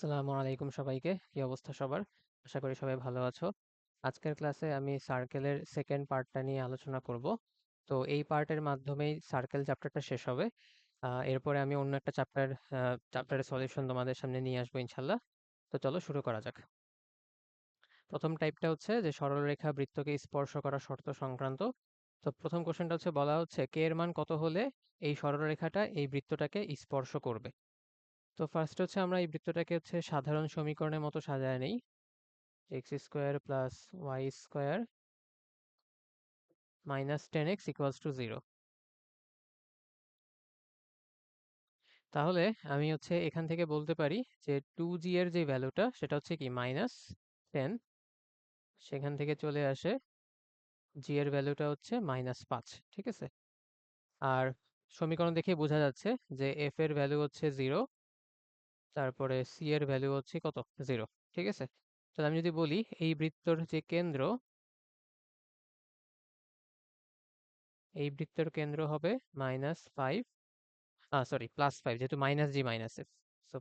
আসসালামু আলাইকুম সবাইকে। কি অবস্থা সবার? আশা করি সবাই ভালো আছো। আজকের ক্লাসে আমি সার্কেলের সেকেন্ড পার্টটা নিয়ে আলোচনা করব। তো এই পার্টের মাধ্যমেই সার্কেল চ্যাপ্টারটা শেষ হবে। এরপরে আমি অন্য একটা চ্যাপ্টারের সলিউশন তোমাদের সামনে নিয়ে আসবো ইনশাল্লাহ। তো চলো শুরু করা যাক। প্রথম টাইপটা হচ্ছে যে সরলরেখা বৃত্তকে স্পর্শ করা শর্ত সংক্রান্ত। তো প্রথম কোশ্চেনটা হচ্ছে বলা হচ্ছে কে এর মান কত হলে এই সরলরেখাটা এই বৃত্তটাকে স্পর্শ করবে। তো ফার্স্ট হচ্ছে আমরা এই বৃত্তটাকে হচ্ছে সাধারণ সমীকরণের মতো সাজায় নেই। X square plus y square minus 10x equals to 0। তাহলে আমি হচ্ছে এখান থেকে বলতে পারি যে 2g এর যে ভ্যালুটা সেটা হচ্ছে কি -10, সেখান থেকে চলে আসে g এর ভ্যালুটা হচ্ছে -5, ঠিক আছে। আর সমীকরণ দেখে বোঝা যাচ্ছে যে f এর ভ্যালু হচ্ছে 0, তারপরে c এর ভ্যালু হচ্ছে কত 0, ঠিক আছে। তাহলে আমি যদি বলি এই বৃত্তর যে কেন্দ্র, এই বৃত্তের কেন্দ্র হবে -5, সরি +5, যেহেতু -g, সো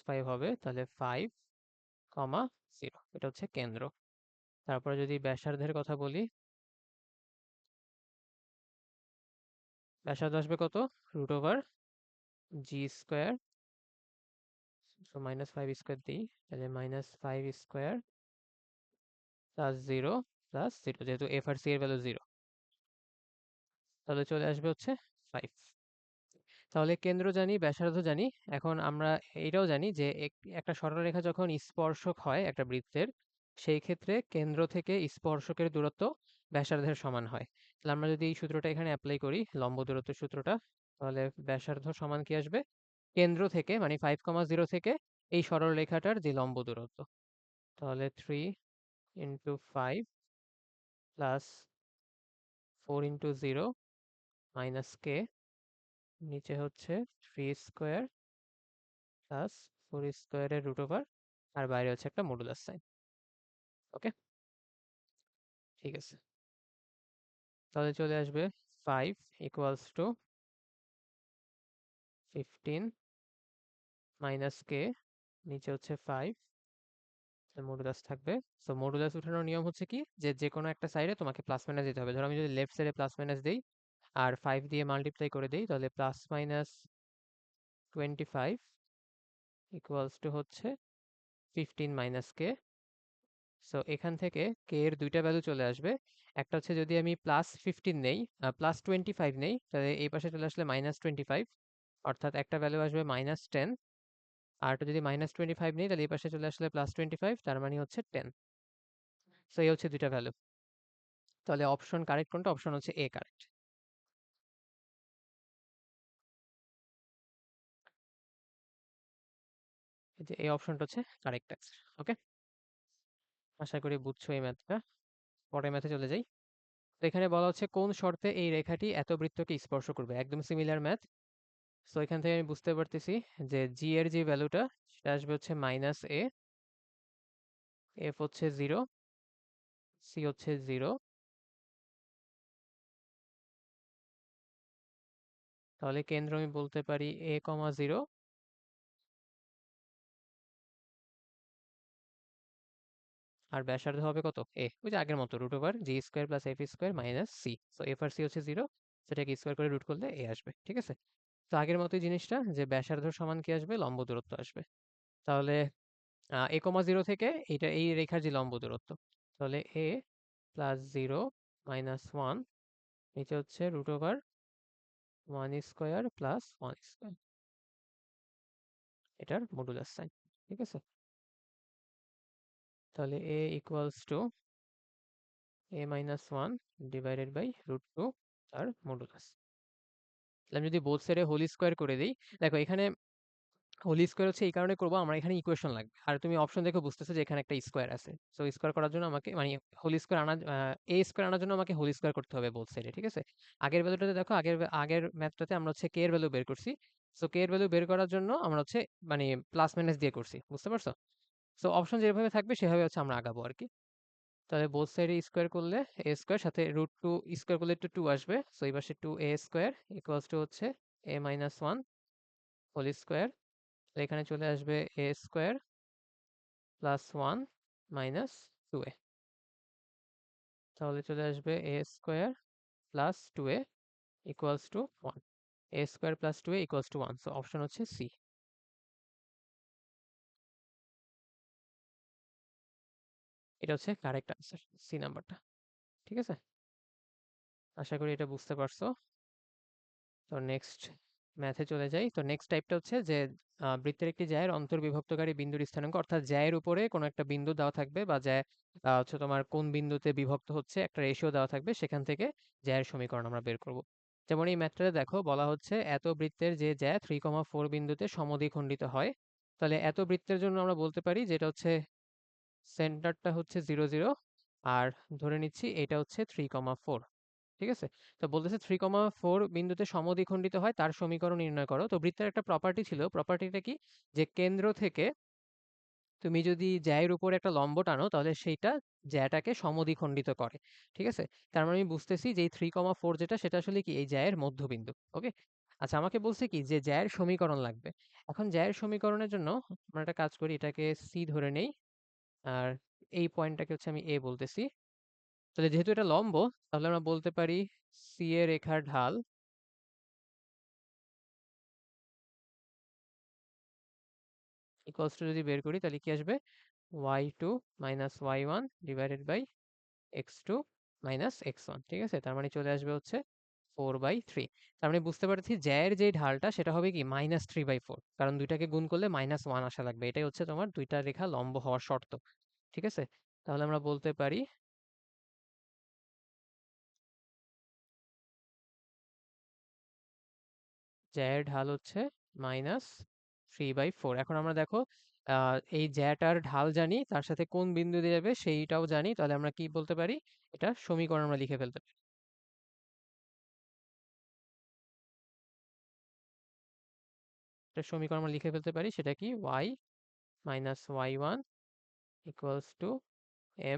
+5 হবে, তাহলে 5, 0 এটা হচ্ছে কেন্দ্র। তারপরে যদি ব্যাসার্ধের কথা বলি, ব্যাসার্ধ আসবে কত √g², সো -5 স্কোয়ার দিই, তাহলে -5 স্কোয়ার প্লাস 0 প্লাস 0, যেহেতু এফ আর সি এর ভ্যালু 0, তাহলে চলে আসবে হচ্ছে 5। তাহলে কেন্দ্র জানি, ব্যাসার্ধ জানি। এখন আমরা এটাও জানি যে একটা সরলরেখা যখন স্পর্শক হয় একটা বৃত্তের, সেই ক্ষেত্রে কেন্দ্র থেকে স্পর্শকের দূরত্ব ব্যাসার্ধের সমান হয়। তাহলে আমরা যদি এই সূত্রটা এখানে অ্যাপ্লাই করি, লম্ব দূরত্ব সূত্রটা, তাহলে ব্যাসার্ধ সমান কি আসবে, কেন্দ্র থেকে মানে 5,0 থেকে এই সরলরেখাটার যে লম্ব দূরত্ব, তাহলে 3 × 5 প্লাস 4 × 0 মাইনাস কে, নিচে হচ্ছে 3² প্লাস 4² √, আর বাইরে হচ্ছে একটা মডুলাস সাইন। ওকে, ঠিক আছে। তাহলে চলে আসবে 5 ইকুয়ালস টু 15 মাইনাস কে, নিচে হচ্ছে 5, মডুলাস থাকবে। সো মডুলাস উঠানোর নিয়ম হচ্ছে কি, যে যে কোনো একটা সাইডে তোমাকে প্লাস মাইনাস দিতে হবে। ধরো আমি যদি লেফট সাইডে প্লাস মাইনাস দিই আর 5 দিয়ে মাল্টিপ্লাই করে দিই, তাহলে +-25 ইকুয়ালস টু হচ্ছে 15 মাইনাস কে। সো এখান থেকে কে এর দুইটা ভ্যালু চলে আসবে। একটা হচ্ছে যদি আমি +15 নেই, +25 নেই, তাহলে এই পাশে চলে আসলে -25, অর্থাৎ একটা ভ্যালু আসবে -10। আর একটা যদি -25 নেই, তাহলে এই পাশে চলে আসলে +25, তার মানে হচ্ছে 10। সো এই হচ্ছে দুইটা ভ্যালু। তাহলে অপশন কারেক্ট কোনটা? অপশন হচ্ছে এ কারেক্ট। এই যে এই অপশনটা হচ্ছে কারেক্ট অ্যান্সার। ওকে, আশা করি বুঝছো এই ম্যাথটা। পরের ম্যাথে চলে যাই। তো এখানে বলা হচ্ছে কোন শর্তে এই রেখাটি এত বৃত্তকে স্পর্শ করবে, একদম সিমিলার ম্যাথ। সো এখান থেকে আমি বুঝতে পারতেছি যে জি এর যে ভ্যালুটা সেটা আসবে হচ্ছে -a, এফ হচ্ছে 0, সি হচ্ছে 0, তাহলে কেন্দ্র আমি বলতে পারি a, 0, আর ব্যাসার্ধ হবে কত ওই যে আগের মতো √g² plus f² minus c. So f আর সি হচ্ছে 0, সেটাকে স্কোয়ার করে রুট করলে এ আসবে, ঠিক আছে। তো আগের মতোই জিনিসটা, যে ব্যাসার্ধ সমান কি আসবে, লম্ব দূরত্ব আসবে। তাহলে a, 0 থেকে এই রেখার যে লম্ব দূরত্ব, তাহলে a +0 -1, নিচে হচ্ছে √1² প্লাস 1², এটার মডুলাস সাইন, ঠিক আছে। তাহলে a equals to a-1 divided by √2 তার মডুলাস। তাহলে আমি যদি বোথ সাইডে হোল স্কোয়ার করে দিই, দেখো এখানে হোল স্কোয়ার হচ্ছে এই কারণে করবো, আমার এখানে ইকুয়েশন লাগবে। আর তুমি অপশন দেখে বুঝতেছো যে এখানে একটা স্কোয়ার আছে। সো স্কোয়ার করার জন্য আমাকে মানে হোল স্কোয়ার এ স্কোয়ার আনার জন্য আমাকে হোল স্কোয়ার করতে হবে বোথ সাইডে, ঠিক আছে। আগের ভ্যালুটাতে দেখো, আগের ম্যাথটাতে আমরা হচ্ছে কে এর ভ্যালু বের করছি। সো কে এর ভ্যালু বের করার জন্য আমরা হচ্ছে মানে প্লাস মাইনাস দিয়ে করছি, বুঝতে পারছো। সো অপশন যেভাবে থাকবে সেভাবে হচ্ছে আমরা আগাবো আর কি। তাহলে বোথ সাইডে স্কোয়ার করলে a² সাথে √2 স্কোয়ার করলে একটু 2 আসবে। সো এই পাশে 2a² ইকুয়ালস টু হচ্ছে a-1 হোল স্কোয়ার। এখানে চলে আসবে a² প্লাস 1 মাইনাস 2a, তাহলে চলে আসবে a square plus 2a equals to 1, a square plus 2a equals to 1, so option হচ্ছে সি। এটা হচ্ছে কারেক্ট আনসার, সি নাম্বারটা। ঠিক আছে, আশা করি এটা বুঝতে পারছো। তো নেক্সট ম্যাথে চলে যাই। তো নেক্সট টাইপটা হচ্ছে যে বৃত্তের একটি জ্যায়ের অন্তর্বিভক্তকারী বিন্দুর স্থানাঙ্ক, অর্থাৎ জ্যায়ের উপরে কোনো একটা বিন্দু দেওয়া থাকবে বা জ্যা হচ্ছে তোমার কোন বিন্দুতে বিভক্ত হচ্ছে একটা রেশিও দেওয়া থাকবে, সেখান থেকে জ্যায়ের সমীকরণ আমরা বের করব। যেমন এই ম্যাথটাতে দেখো বলা হচ্ছে এত বৃত্তের যে জ্যা 3,4 বিন্দুতে সমদ্বিখণ্ডিত হয়, তাহলে এত বৃত্তের জন্য আমরা বলতে পারি যেটা হচ্ছে সেন্টারটা হচ্ছে 0 0, আর ধরে নিচ্ছি এটা হচ্ছে 3,4। ঠিক আছে, তো বলতেছে 3,4 বিন্দুতে সমদ্বিখণ্ডিত হয় তার সমীকরণ নির্ণয় করো। তো বৃত্তের একটা প্রপার্টি ছিল, প্রপার্টিটা কি, যে কেন্দ্র থেকে তুমি যদি জ্যায়ের উপর একটা লম্ব টানো তাহলে সেইটা জ্যাটাকে সমদ্বিখণ্ডিত করে। ঠিক আছে, তার মানে আমি বুঝতেছি যে এই 3,4 যেটা সেটা আসলে কি এই জ্যায়ের মধ্যবিন্দু। ওকে, আচ্ছা আমাকে বলছে কি যে জ্যায়ের সমীকরণ লাগবে। এখন জ্যায়ের সমীকরণের জন্য আমরা একটা কাজ করি, এটাকে সি ধরে নেই, আর এই পয়েন্টটাকে হচ্ছে আমি এ বলতেছি। তাহলে যেহেতু এটা লম্ব, তাহলে আমরা বলতে পারি সি এর রেখার ঢাল ইকুয়ালস টু, যদি বের করি তাহলে কি আসবে, y2 minus y1 divided by x2 minus x1। ঠিক আছে, তার মানে চলে আসবে হচ্ছে 4/3। তার মানে বুঝতে পারছি জ্যায়ের যে ঢালটা সেটা হবে কি -3/4, কারণ দুইটাকে গুণ করলে -1 আসা লাগবে। এটাই হচ্ছে তোমার দুইটা রেখা লম্ব হওয়ার শর্ত। ঠিক আছে, তাহলে আমরা বলতে পারি জ্যায়ের ঢাল হচ্ছে -3/4। এখন আমরা দেখো এই জ্যাটার ঢাল জানি, তার সাথে কোন বিন্দু দিয়ে যাবে সেইটাও জানি, তাহলে আমরা কি বলতে পারি, এটা সমীকরণ আমরা লিখে ফেলতে পারি। এটা সমীকরণ আমরা লিখে ফেলতে পারি, সেটা কি y minus y1 equals to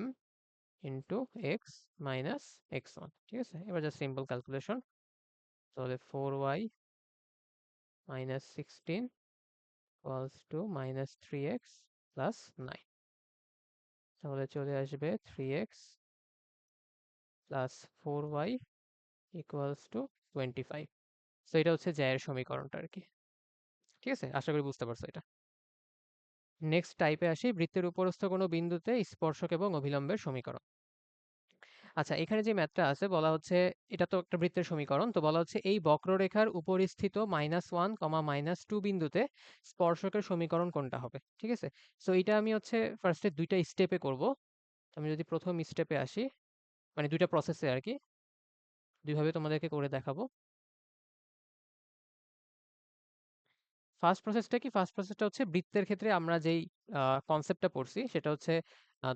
m into x minus x1। ঠিক আছে, এবার জাস্ট সিম্পল ক্যালকুলেশন, তাহলে 4y minus 16 equals to -3x plus 9, তাহলে চলে আসবে 3x plus 4y equals to 25। So এটা হচ্ছে জ্যায়ের সমীকরণটা আর কি। ঠিক আছে, আশা করি বুঝতে পারছো এটা। নেক্সট টাইপে আসি, বৃত্তের উপরস্থ কোনো বিন্দুতে স্পর্শক এবং অভিলম্বের সমীকরণ। আচ্ছা, এখানে যে ম্যাথটা আছে বলা হচ্ছে, এটা তো একটা বৃত্তের সমীকরণ, তো বলা হচ্ছে এই বক্ররেখার উপরিস্থিত -1, -2 বিন্দুতে স্পর্শকের সমীকরণ কোনটা হবে। ঠিক আছে, সো এটা আমি হচ্ছে ফার্স্টে দুইটা স্টেপে করব। আমি যদি প্রথম স্টেপে আসি, মানে দুইটা প্রসেসে আর কি, দুইভাবে তোমাদেরকে করে দেখাবো। ফার্স্ট প্রসেসটা কি, ফার্স্ট প্রসেসটা হচ্ছে বৃত্তের ক্ষেত্রে আমরা যেই কনসেপ্টটা পড়ছি সেটা হচ্ছে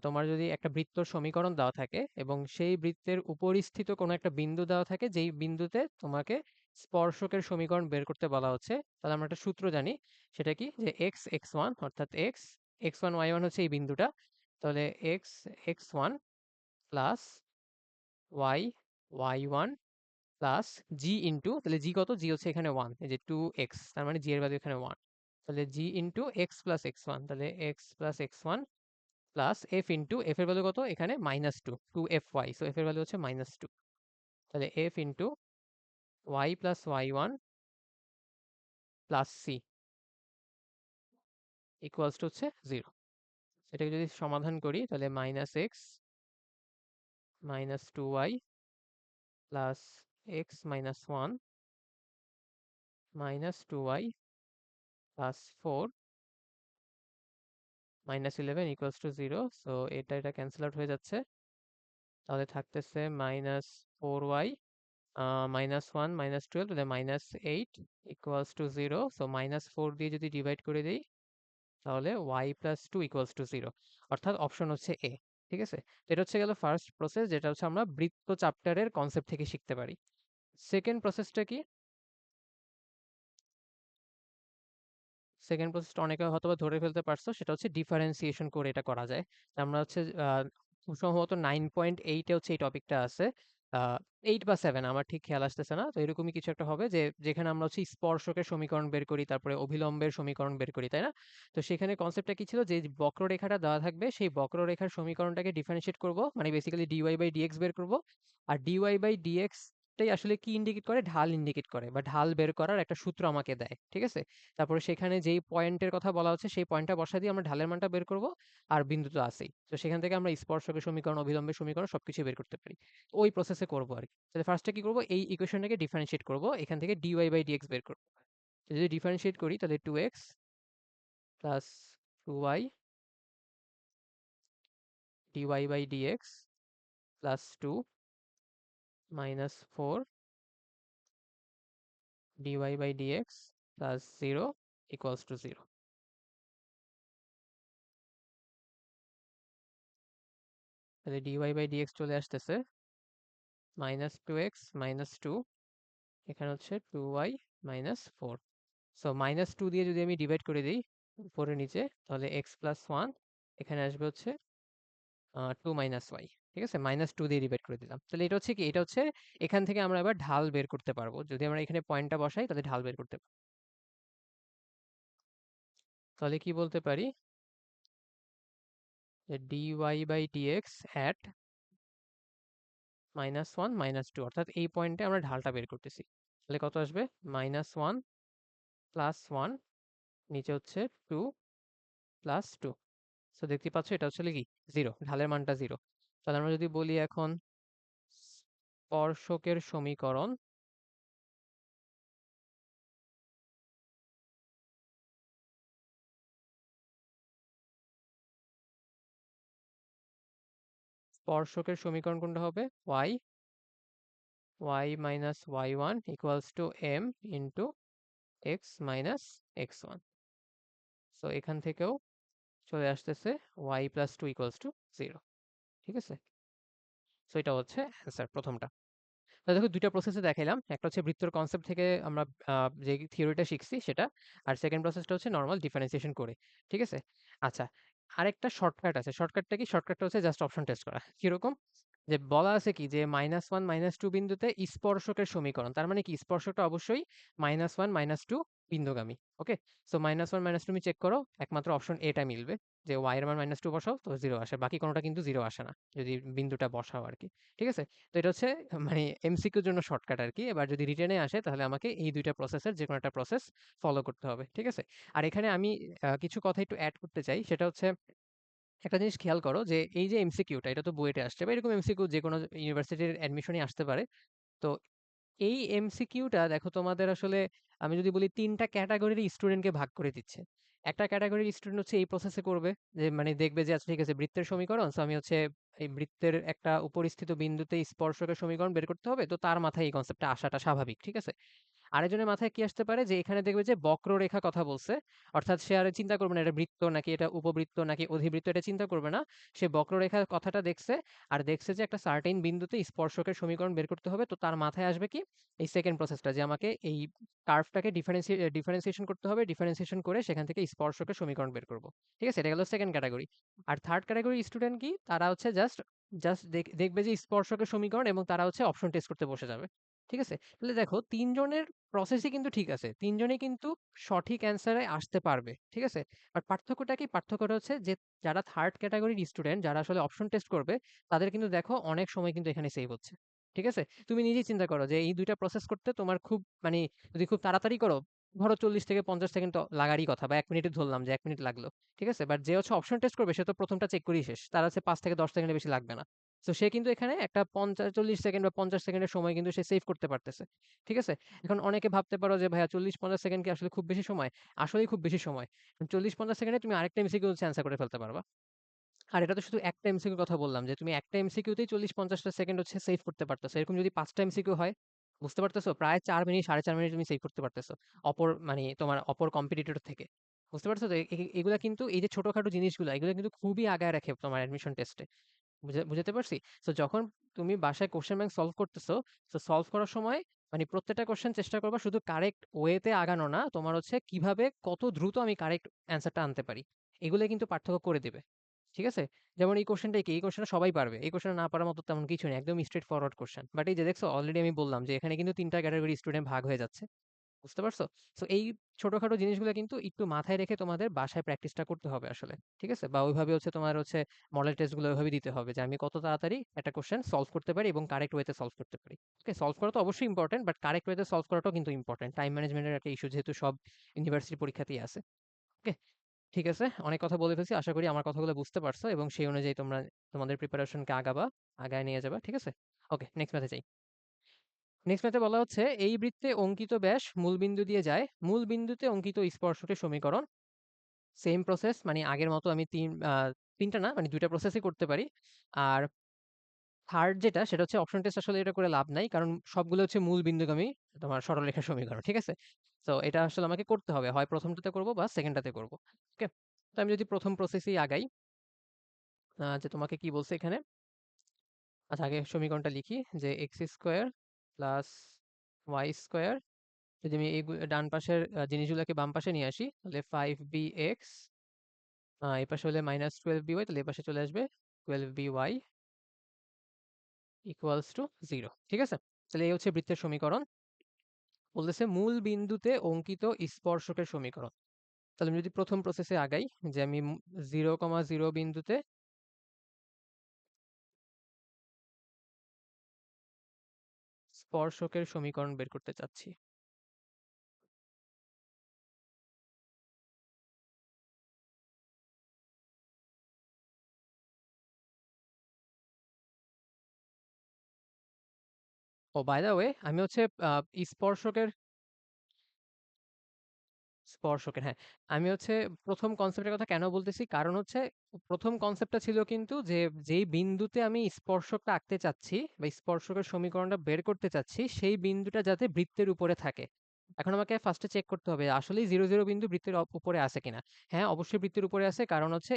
তোমার যদি একটা বৃত্তর সমীকরণ দেওয়া থাকে এবং সেই বৃত্তের উপরিস্থিত কোনো একটা বিন্দু দেওয়া থাকে যেই বিন্দুতে তোমাকে স্পর্শকের সমীকরণ বের করতে বলা হচ্ছে, তাহলে আমরা একটা সূত্র জানি, সেটা কি, যে এক্স এক্স ওয়ান অর্থাৎ x x one y one হচ্ছে এই বিন্দুটা, তাহলে x x one plus y y one plus g into, তাহলে জি কত, জি হচ্ছে এখানে 1, এই যে 2x, তার মানে জি এর ভ্যালু এখানে 1, তাহলে g into x plus x one, তাহলে x plus x one plus f into, f এর ভ্যালু কত এখানে -2, 2fy, সো এফ এর ভ্যালু হচ্ছে -2, তাহলে f into y plus y one plus c equals to হচ্ছে 0। এটাকে যদি সমাধান করি তাহলে -x -2y plus x minus one -2y plus 4 -11 equals to 0, so এটা ক্যান্সেল আউট হয়ে যাচ্ছে, তাহলে থাকতেছে -4y -1 -12, তাহলে -8 ইকুয়ালস টু 0, সো -4 দিয়ে যদি ডিভাইড করে দিই তাহলে y প্লাস 2 ইকুয়ালস টু 0, অর্থাৎ অপশন হচ্ছে এ। ঠিক আছে, তো এটা হচ্ছে গেল ফার্স্ট প্রসেস, যেটা হচ্ছে আমরা বৃত্ত চ্যাপ্টারের কনসেপ্ট থেকে শিখতে পারি। সেকেন্ড প্রসেসটা কি, সেকেন্ড প্রসেসটা অনেকে হয়তো বা ধরে ফেলতে পারছো, সেটা হচ্ছে ডিফারেন্সিয়েশন করে এটা করা যায়। আমরা হচ্ছে খুব সম্ভবত 9.8-এ হচ্ছে এই টপিকটা আছে, 8 বা 7 আমার ঠিক খেয়াল আসতেছে না। তো এরকমই কিছু একটা হবে যে যেখানে আমরা হচ্ছে স্পর্শকের সমীকরণ বের করি, তারপরে অভিলম্বের সমীকরণ বের করি, তাই না? তো সেখানে কনসেপ্টটা কি ছিল যে বক্ররেখাটা দেওয়া থাকবে সেই বক্ররেখার সমীকরণটাকে ডিফারেনশিয়েট করব, মানে বেসিক্যালি dy/dx বের করব। আর dy/dx টাই আসলে কি ইন্ডিকেট করে? ঢাল ইন্ডিকেট করে বা ঢাল বের করার একটা সূত্র আমাকে দেয়, ঠিক আছে? তারপরে সেখানে যেই পয়েন্টের কথা বলা হচ্ছে সেই পয়েন্টটা বসা দিয়ে আমরা ঢালের মানটা বের করব। আর বিন্দু তো আছেই, তো সেখান থেকে আমরা স্পর্শকের সমীকরণ, অভিলম্বের সমীকরণ সবকিছু বের করতে পারি। ওই প্রসেসে করবো আর কি। তাহলে ফার্স্টে কি করবো, এই ইকুয়েশনটাকে ডিফারেন্সিয়েট করব, এখান থেকে dy/dx বের করব। তো যদি ডিফারেন্সিয়েট করি তাহলে 2x plus 2y dy/dx plus 2 minus 4 dy/dx plus 0 equals to 0। তাহলে dy/dx চলে আসতেছে মাইনাস 2x মাইনাস 2, এখানে হচ্ছে 2y মাইনাস 4। সো মাইনাস 2 দিয়ে যদি আমি ডিভাইড করে দিই উপরে নিচে, তাহলে x প্লাস 1 এখানে আসবে হচ্ছে 2 মাইনাস ওয়াই। ঠিক আছে, মাইনাস 2 দিয়ে ডিভাইড করে দিলাম। তাহলে এটা হচ্ছে কি, এটা হচ্ছে এখান থেকে আমরা এবার ঢাল বের করতে পারবো। যদি আমরা এখানে পয়েন্টটা বসাই তাহলে ঢাল বের করতে পারবো। তাহলে কি বলতে পারি যে dy/dx at -1 -2, অর্থাৎ এই পয়েন্টে আমরা ঢালটা বের করতেছি। তাহলে কত আসবে? -1 প্লাস 1, নিচে হচ্ছে 2 প্লাস 2। সো দেখতে পাচ্ছ এটা হচ্ছে কি 0, ঢালের মানটা 0। তাহলে আমরা যদি বলি এখন স্পর্শকের সমীকরণ, স্পর্শকের সমীকরণ কোনটা হবে? y minus y1 equals to m into x minus x1। So এখান থেকেও চলে আসতেছে y plus 2 equals to 0। ঠিক আছে, সো এটা হচ্ছে অ্যান্সার প্রথমটা। তো দেখো দুইটা প্রসেসে দেখাইলাম, একটা হচ্ছে বৃত্তর কনসেপ্ট থেকে আমরা যে থিওরিটা শিখছি সেটা, আর সেকেন্ড প্রসেসটা হচ্ছে নর্মাল ডিফারেন্সিয়েশন করে। ঠিক আছে, আচ্ছা আরেকটা শর্টকাট আছে। শর্টকাটটা কি? শর্টকাটটা হচ্ছে জাস্ট অপশন টেস্ট করা। কিরকম? যে বলা আছে কি যে -1 -2 বিন্দুতে স্পর্শকের সমীকরণ, তার মানে কি স্পর্শকটা অবশ্যই -1 -2 বিন্দুগামী। ওকে, সো -1 -2 তুমি চেক করো, একমাত্র অপশন এটা মিলবে যে y এর মান -2 বসাও তো 0 আসে, বাকি কোনোটা কিন্তু 0 আসে না যদি বিন্দুটা বসাও আর কি। ঠিক আছে, তো এটা হচ্ছে মানে এমসিকিউর জন্য শর্টকাট আর কি। এবার যদি রিটেনে আসে তাহলে আমাকে এই দুইটা প্রসেসের যে কোনো একটা প্রসেস ফলো করতে হবে। ঠিক আছে, আর এখানে আমি কিছু কথা একটু অ্যাড করতে চাই, সেটা হচ্ছে একটা জিনিস খেয়াল করো যে এই যে এমসিকিউটা, এটা তো বুয়েটে আসছে বা এরকম এমসিকিউ যে কোনো ইউনিভার্সিটির অ্যাডমিশনই আসতে পারে। তো এই এমসিকিউটা দেখো তোমাদের আসলে আমি যদি বলি ৩টা ক্যাটাগরির স্টুডেন্টকে ভাগ করে দিচ্ছে। একটা ক্যাটাগরির স্টুডেন্ট হচ্ছে এই প্রসেসে করবে, যে মানে দেখবে যে আচ্ছা ঠিক আছে বৃত্তের সমীকরণ, সো আমি হচ্ছে এই বৃত্তের একটা উপরিস্থিত বিন্দুতে স্পর্শকের সমীকরণ বের করতে হবে, তো তার মাথায় এই কনসেপ্টটা আসাটা স্বাভাবিক। ঠিক আছে, আরেকজনের মাথায় কি আসতে পারে যে এখানে দেখবে যে বক্ররেখা কথা বলছে, অর্থাৎ সে আর চিন্তা করবে না এটা বৃত্ত নাকি এটা উপবৃত্ত নাকি অধিবৃত্ত, এটা চিন্তা করবে না। সে বক্ররেখার কথাটা দেখছে, আর দেখছে যে একটা সার্টেন বিন্দুতে স্পর্শকের সমীকরণ বের করতে হবে, তো তার মাথায় আসবে কি এই সেকেন্ড প্রসেসটা, যে আমাকে এই কার্ভটাকে ডিফারেন্সিয়েশন করতে হবে, ডিফারেন্সিয়েশন করে সেখান থেকে স্পর্শকের সমীকরণ বের করব। ঠিক আছে, এটা গেল সেকেন্ড ক্যাটাগরি। আর থার্ড ক্যাটাগরি স্টুডেন্ট কি, তারা হচ্ছে জাস্ট জাস্ট দেখবে যে স্পর্শকের সমীকরণ এবং তারা হচ্ছে অপশন টেস্ট করতে বসে যাবে। ঠিক আছে, তাহলে দেখো তিনজনের প্রসেসই কিন্তু ঠিক আছে, তিনজনেই কিন্তু সঠিক অ্যান্সারে আসতে পারবে। ঠিক আছে, আর পার্থক্যটা কি? পার্থক্যটা হচ্ছে যে যারা থার্ড ক্যাটাগরির স্টুডেন্ট, যারা আসলে অপশন টেস্ট করবে, তাদের কিন্তু দেখো অনেক সময় কিন্তু এখানে সেভ হচ্ছে। ঠিক আছে, তুমি নিজেই চিন্তা করো যে এই দুইটা প্রসেস করতে তোমার খুব মানে যদি খুব তাড়াতাড়ি করো, ধরো 40 থেকে 50 সেকেন্ড তো লাগারই কথা, বা 1 মিনিটে ধরলাম যে 1 মিনিট লাগলো। ঠিক আছে, বাট যে হচ্ছে অপশন টেস্ট করবে সে তো প্রথমটা চেক করেই শেষ, তার হচ্ছে 5 থেকে 10 সেকেন্ডের বেশি লাগবে না। তো সে কিন্তু এখানে একটা 40 সেকেন্ড বা 50 সেকেন্ডের সময় কিন্তু সে সেভ করতে পারতেছে। ঠিক আছে, এখন অনেকে ভাবতে পারো যে ভাইয়া 40-50 সেকেন্ড কি আসলে খুব বেশি সময়? আসলেই খুব বেশি সময়। 40-50 সেকেন্ডে তুমি আরেকটা এমসিকিউ অ্যান্সার করে ফেলতে পারবা। আর এটা তো শুধু একটা এমসিকিউর কথা বললাম, যে তুমি একটা এমসিকিউতেই 40-50টা সেকেন্ড হচ্ছে সেভ করতে পারতেছো। এরকম যদি 5টা এমসিকিউ হয়, বুঝতে পারতেছো, প্রায় 4 মিনিট 4.5 মিনিট তুমি সেভ করতে পারতেছো অপর মানে তোমার অপর কম্পিটিটর থেকে। বুঝতে পারছো তো এগুলা কিন্তু এই যে ছোটখাটো জিনিসগুলো, এগুলো কিন্তু খুবই আগায় রাখে তোমার অ্যাডমিশন টেস্টে। বুঝাতে পারছি? সো যখন তুমি বাসায় কোশ্চেন ব্যাংক সলভ করতেছো, সো সলভ করার সময় মানে প্রত্যেকটা কোশ্চেন চেষ্টা করবা শুধু কারেক্ট ওয়েতে আগানো না, তোমার হচ্ছে কিভাবে কত দ্রুত আমি কারেক্ট অ্যান্সারটা আনতে পারি, এগুলো কিন্তু পার্থক্য করে দিবে। ঠিক আছে? যেমন এই কোশ্চেনটা কি? এই কোশ্চেনটা সবাই পারবে। এই কোশ্চেনটা না পারার মতো তেমন কিছু নেই। একদম স্ট্রেইট ফরওয়ার্ড কোশ্চেন। বাট এই যে দেখছো অলরেডি আমি বললাম যে এখানে কিন্তু ৩ টা ক্যাটেগরি স্টুডেন্ট ভাগ হয়ে যাচ্ছে। বুঝতে পারছো? সো এই ছোটখাটো জিনিসগুলো কিন্তু একটু মাথায় রেখে তোমাদের বাসায় প্র্যাকটিসটা করতে হবে আসলে। ঠিক আছে? বা ওইভাবে হচ্ছে তোমার হচ্ছে মডেল টেস্টগুলো ওইভাবে দিতে হবে যে আমি কত তাড়াতাড়ি একটা কোশ্চেন সলভ করতে পারি এবং কারেক্ট ওয়েতে সলভ করতে পারি। ওকে? সলভ করা তো অবশ্যই ইম্পোর্টেন্ট, বাট কারেক্ট ওয়েতে সলভ করাটাও কিন্তু ইম্পোর্টেন্ট। টাইম ম্যানেজমেন্টের একটা ইস্যু যেহেতু সব ইউনিভার্সিটি পরীক্ষাতেই আছে। ওকে? ঠিক আছে? অনেক কথা বলে ফেলছি। আশা করি আমার কথাগুলো বুঝতে পারছো এবং সেই অনুযায়ী তোমরা তোমাদের প্রিপারেশনকে আগায় নিয়ে যাবা। ঠিক আছে? ওকে, নেক্সট ম্যাথে যাই। নেক্সট ম্যাথে বলা হচ্ছে এই বৃত্তে অঙ্কিত ব্যাস মূলবিন্দু দিয়ে যায়, মূল বিন্দুতে অঙ্কিত স্পর্শকের সমীকরণ। সেম প্রসেস, মানে আগের মতো আমি তিনটা না মানে ২টা প্রসেসই করতে পারি। আর থার্ড যেটা সেটা হচ্ছে অপশন টেস্ট, আসলে এটা করে লাভ নাই কারণ সবগুলো হচ্ছে মূল বিন্দুগামী তোমার সরলরেখা সমীকরণ। ঠিক আছে? তো এটা আসলে আমাকে করতে হবে, হয় প্রথমটাতে করব বা সেকেন্ডটাতে করব। ওকে, তো আমি যদি প্রথম প্রসেসেই আগাই, যে তোমাকে কি বলছে এখানে। আচ্ছা, আগে সমীকরণটা লিখি যে x square plus y square, যদি আমি এই ডান পাশের জিনিসগুলোকে বাম পাশে নিয়ে আসি তাহলে 5bx, এই পাশে হলে -12by, তাহলে এই পাশে চলে আসবে 12by ইকুয়ালস টু 0। ঠিক আছে? তাহলে এই হচ্ছে বৃত্তের সমীকরণ। বলতেছে মূল বিন্দুতে অঙ্কিত স্পর্শকের সমীকরণ। তাহলে আমি যদি প্রথম প্রসেসে আগাই, যে আমি 0,0 বিন্দুতে স্পর্শকের সমীকরণ বের করতে চাচ্ছি। ও বাই দ্য ওয়ে, আমি হচ্ছে স্পর্শকের স্পর্শকের, হ্যাঁ। আমি হচ্ছে প্রথম কনসেপ্টের কথা কেন বলতেছি, কারণ হচ্ছে প্রথম কনসেপ্টটা ছিল কিন্তু যে যেই বিন্দুতে আমি স্পর্শকটা আঁকতে চাচ্ছি বা স্পর্শকের সমীকরণটা বের করতে চাচ্ছি সেই বিন্দুটা যাতে বৃত্তের উপরে থাকে। এখন আমাকে ফার্স্টে চেক করতে হবে আসলেই 0,0 বিন্দু বৃত্তের উপরে আছে কিনা। হ্যাঁ, অবশ্যই বৃত্তের উপরে আছে, কারণ হচ্ছে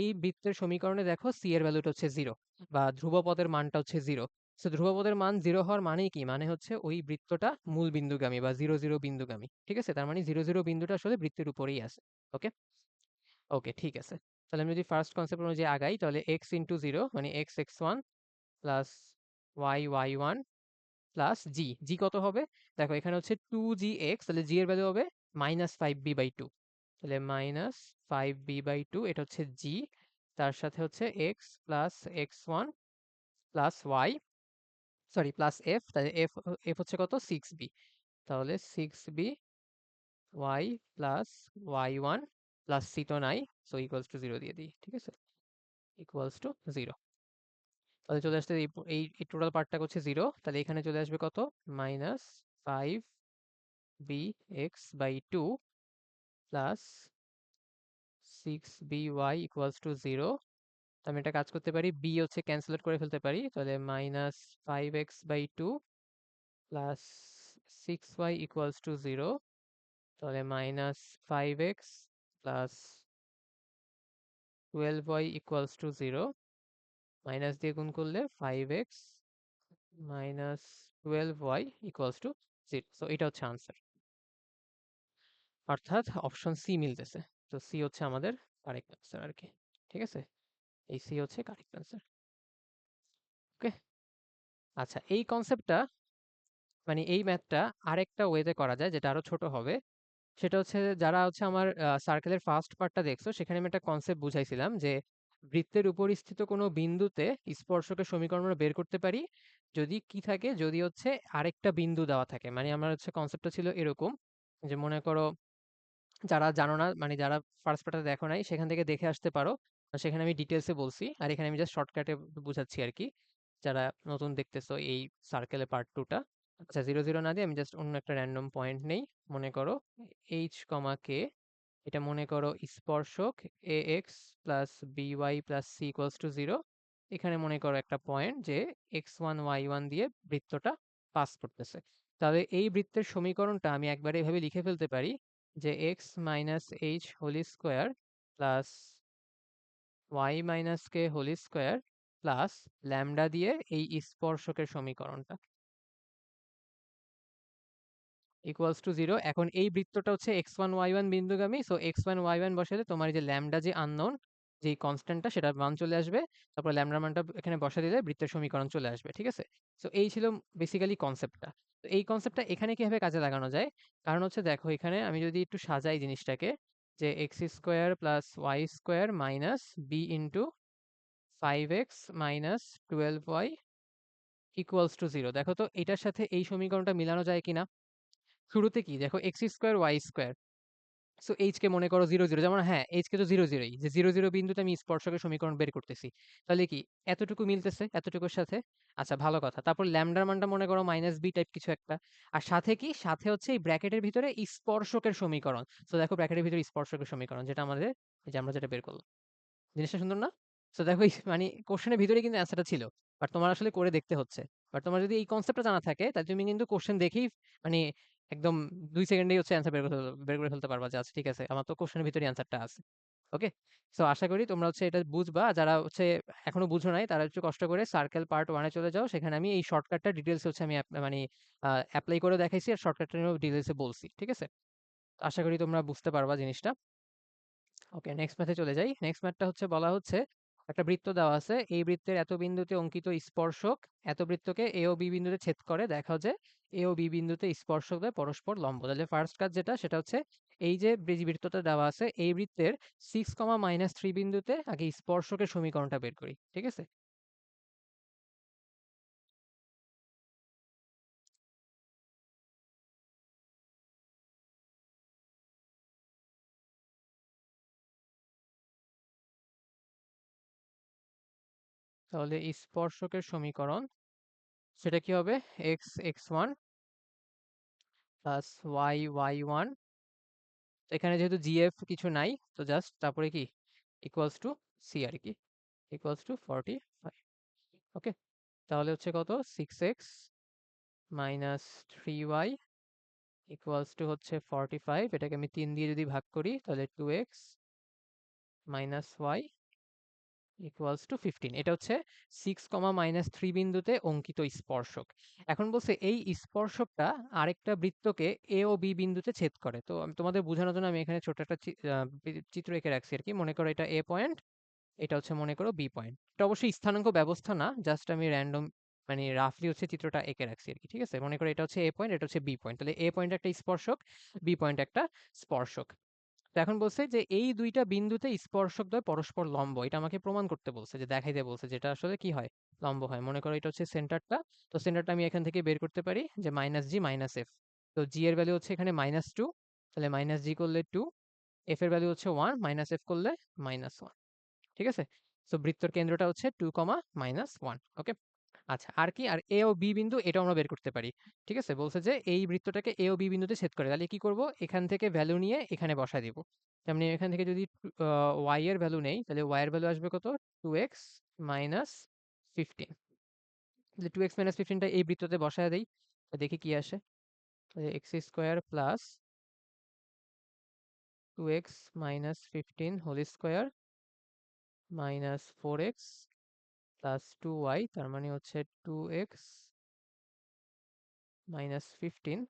এই বৃত্তের সমীকরণে দেখো সি এর ভ্যালুটা হচ্ছে 0 বা ধ্রুবপদের মানটা হচ্ছে 0। সো ধ্রুবপদের মান 0 হওয়ার মানেই কি, মানে হচ্ছে ওই বৃত্তটা মূল বিন্দুগামী বা 0,0 বিন্দুগামী। ঠিক আছে? তার মানে 0,0 বিন্দুটা আসলে বৃত্তের উপরেই আছে। ওকে, ওকে, ঠিক আছে। তাহলে আমি যদি ফার্স্ট কনসেপ্ট অনুযায়ী আগাই তাহলে এক্স ইন্টু জিরো মানে x x one plus y y one plus g, g কত হবে? দেখো এখানে হচ্ছে 2gx, তাহলে জি এর ভ্যালু হবে -5b/2। তাহলে -5b/2, এটা হচ্ছে জি। তার সাথে হচ্ছে x plus x one plus y, sorry plus f, তাহলে এফ, এফ হচ্ছে কত 6b। তাহলে 6b y plus y one plus c তো নাই, সো ইকুয়ালস টু 0 দিয়ে দিই। ঠিক আছে? Equals to 0। তাহলে চলে আসছে এই টোটাল পার্টটা হচ্ছে 0, তাহলে এখানে চলে আসবে কত -5bx/2 plus 6by equals to 0। আমি এটা কাজ করতে পারি, বি হচ্ছে ক্যান্সেল করে ফেলতে পারি, তাহলে -5x/2 plus 6y equals to 0। তাহলে -5x plus 12y equals to 0। Minus দিয়ে গুণ করলে 5x minus 12y equals to 0। So এটা হচ্ছে আনসার, অর্থাৎ অপশন সি মিলতেছে। তো সি হচ্ছে আমাদের কারেক্ট আনসার আর কি। ঠিক আছে? এই সি হচ্ছে কারেক্ট আনসার। ওকে, আচ্ছা, এই কনসেপ্টটা মানে এই ম্যাথটা আরেকটা ওয়েতে করা যায় যেটা আরো ছোট হবে। সেটা হচ্ছে যারা হচ্ছে আমার সার্কেলের ফার্স্ট পার্টটা দেখছো, সেখানে আমি একটা কনসেপ্ট বুঝাইছিলাম যে বৃত্তের উপরিস্থিত কোনো বিন্দুতে স্পর্শকের সমীকরণ আমরা বের করতে পারি যদি কি থাকে, যদি হচ্ছে আরেকটা বিন্দু দেওয়া থাকে। মানে আমার হচ্ছে কনসেপ্টটা ছিল এরকম যে মনে করো, যারা জানো না মানে যারা ফার্স্ট পার্টটা দেখো নাই সেখান থেকে দেখে আসতে পারো, সেখানে আমি ডিটেলসে বলছি আর এখানে আমি জাস্ট শর্টকাটে বুঝাচ্ছি আর কি, যারা নতুন দেখতেছো এই সার্কেলের পার্ট টুটা। আচ্ছা, 0,0 না দিয়ে আমি জাস্ট অন্য একটা র্যান্ডম পয়েন্ট নেই। মনে করো এইচ কমা কে, এটা মনে করো স্পর্শক a x plus b y plus c equals to 0। এখানে মনে করো একটা পয়েন্ট যে x1 y1 দিয়ে বৃত্তটা পাস করতেছে। তাহলে এই বৃত্তের সমীকরণটা আমি একবারে এভাবে লিখে ফেলতে পারি যে x minus h whole square plus y minus k whole square plus lambda দিয়ে এই স্পর্শকের সমীকরণটা ইকুয়ালস টু 0। এখন এই বৃত্তটা হচ্ছে x1 y1 বিন্দুগামী, so x1 y1 বসালে তোমার এই যে ল্যামডা যে আননোন, যে কনস্ট্যান্টটা সেটা মান চলে আসবে, তারপর ল্যামডার মানটা এখানে বসা দিলে বৃত্তের সমীকরণ চলে আসবে, ঠিক আছে? সো এই ছিল বেসিক্যালি কনসেপ্টটা। তো এই কনসেপ্টটা এখানে কিভাবে কাজে লাগানো যায়, কারণ হচ্ছে দেখো এখানে আমি যদি একটু সাজাই জিনিসটাকে, যে x square plus y square minus b into 5x minus 12y equals to 0। দেখো তো এটার সাথে এই সমীকরণটা মিলানো যায় কিনা। শুরুতে কি দেখো, x square y square, so h কে মনে করো 0 0, যেমন হ্যাঁ এইচ কে তো 0 0ই, যে 0 0 বিন্দুতে আমি স্পর্শকের সমীকরণ বের করতেছি, তাহলে কি এতটুকু মিলতেছে এতটুকুর সাথে। আচ্ছা ভালো কথা, তারপর ল্যামডার মানটা মনে করো মাইনাস বি টাইপ কিছু একটা, আর সাথে কি সাথে হচ্ছে এই ব্র্যাকেটের ভিতরে স্পর্শকের সমীকরণ। তো দেখো ব্র্যাকেটের ভিতরে স্পর্শকের সমীকরণ যেটা আমাদের, এই যে আমরা যেটা বের করলাম, জিনিসটা সুন্দর না? তো দেখো মানে কোশ্চেনের ভিতরে কিন্তু অ্যান্সারটা ছিল, বাট তোমার আসলে করে দেখতে হচ্ছে। বাট তোমার যদি এই কনসেপ্টটা জানা থাকে, তাহলে তুমি কিন্তু কোশ্চেন দেখেই মানে একদম 2 সেকেন্ডেই হচ্ছে অ্যান্সার বের করে ফেলতে পারবা, যে আচ্ছা ঠিক আছে আমার তো কোশ্চেনের ভিতরে অ্যান্সারটা আছে। ওকে, সো আশা করি তোমরা হচ্ছে এটা বুঝবা। যারা হচ্ছে এখনো বুঝো নাই তারা একটু কষ্ট করে সার্কেল পার্ট 1-এ চলে যাও, সেখানে আমি এই শর্টকাটটা ডিটেলস হচ্ছে আমি মানে অ্যাপ্লাই করে দেখাইছি, আর শর্টকাটটা নিয়েও ডিটেলসে বলছি, ঠিক আছে? আশা করি তোমরা বুঝতে পারবা জিনিসটা। ওকে, নেক্সট ম্যাথে চলে যাই। নেক্সট ম্যাথটা হচ্ছে বলা হচ্ছে একটা বৃত্ত দেওয়া আছে, এই বৃত্তের এত বিন্দুতে অঙ্কিত স্পর্শক এত বৃত্তকে এ ও বি বিন্দুতে ছেদ করে, দেখা যে এ ও বি বিন্দুতে স্পর্শক দ্বয় পরস্পর লম্ব। তাহলে ফার্স্ট কাজ যেটা সেটা হচ্ছে এই যে বৃত্তটা দেওয়া আছে এই বৃত্তের 6, -3 বিন্দুতে আগে স্পর্শকের সমীকরণটা বের করি, ঠিক আছে? তাহলে স্পর্শকের সমীকরণ সেটা কি হবে, x x one plus y y one, এখানে যেহেতু জিএফ কিছু নাই, তো জাস্ট তারপরে কি ইকুয়ালস টু সি আর কি, ইকুয়ালস টু 45। ওকে, তাহলে হচ্ছে কত, 6x minus 3y equals to হচ্ছে 45। এটাকে আমি 3 দিয়ে যদি ভাগ করি তাহলে 2x minus Y equals to 15। এটা হচ্ছে 6, -3 বিন্দুতে অঙ্কিত স্পর্শক। এখন বলছে এই স্পর্শকটা আরেকটা বৃত্তকে এ ও বি বিন্দুতে ছেদ করে। তো আমি তোমাদের বোঝানোর জন্য আমি এখানে ছোট একটা চিত্র এঁকে রাখছি আর কি। মনে করো এটা এ পয়েন্ট, এটা হচ্ছে মনে করো বি পয়েন্ট। এটা অবশ্যই স্থানাঙ্ক ব্যবস্থা না, জাস্ট আমি র্যান্ডম মানে রাফলি হচ্ছে চিত্রটা এঁকে রাখছি আর কি, ঠিক আছে? মনে করো এটা হচ্ছে এ পয়েন্ট, এটা হচ্ছে বি পয়েন্ট, তাহলে এ পয়েন্ট একটা স্পর্শক, বি পয়েন্ট একটা স্পর্শক। তো এখন বলছে যে এই দুইটা বিন্দুতে স্পর্শকদ্বয় পরস্পর লম্ব, এটা আমাকে প্রমাণ করতে বলছে, যে দেখাইতে বলছে যেটা আসলে কি হয়, লম্ব হয়। মনে করো এটা হচ্ছে সেন্টারটা, তো সেন্টারটা আমি এখান থেকে বের করতে পারি যে মাইনাস জি মাইনাস এফ। তো জি এর ভ্যালু হচ্ছে এখানে -2, তাহলে মাইনাস জি করলে 2, এফ এর ভ্যালু হচ্ছে 1, মাইনাস এফ করলে -1, ঠিক আছে? সো বৃত্তর কেন্দ্রটা হচ্ছে 2, -1। ওকে, আচ্ছা আর কি, আর এ ও বি বিন্দু এটাও আমরা বের করতে পারি, ঠিক আছে? বলছে যে এই বৃত্তটাকে এ ও বি বিন্দুতে ছেদ করে, তাহলে কি করব, এখান থেকে ভ্যালু নিয়ে এখানে বসায় দিব। তেমনি এখান থেকে যদি ওয়াই এর ভ্যালু নেই, তাহলে ওয়াই এর ভ্যালু আসবে কত, 2x মাইনাস 15। তাহলে 2x মাইনাস 15টা এই বৃত্ততে বসায় দেই, তো দেখি কি আসে। X square plus 2x minus 15 whole square minus 4x plus 2y, তার মানে হচ্ছে 2x minus 15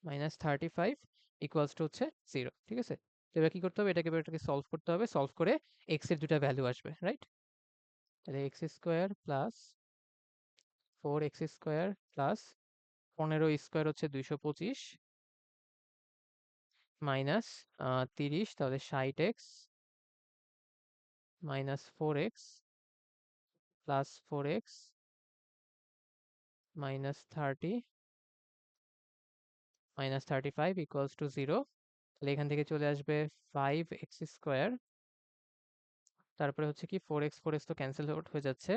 minus 35 equals to হচ্ছে 0, ঠিক আছে? তো এবার কি করতে হবে, এটাকে সলভ করতে হবে, সলভ করে এক্স এর দুটা ভ্যালু আসবে, রাইট? তাহলে x square plus 4x square plus 15 square হচ্ছে 225 মাইনাস 30, তাহলে 60x minus 4x plus 4x minus 30 minus 35 equals to 0। তাহলে এখান থেকে চলে আসবে 5x স্কোয়ার, তারপরে হচ্ছে কি 4x তো ক্যান্সেল আউট হয়ে যাচ্ছে,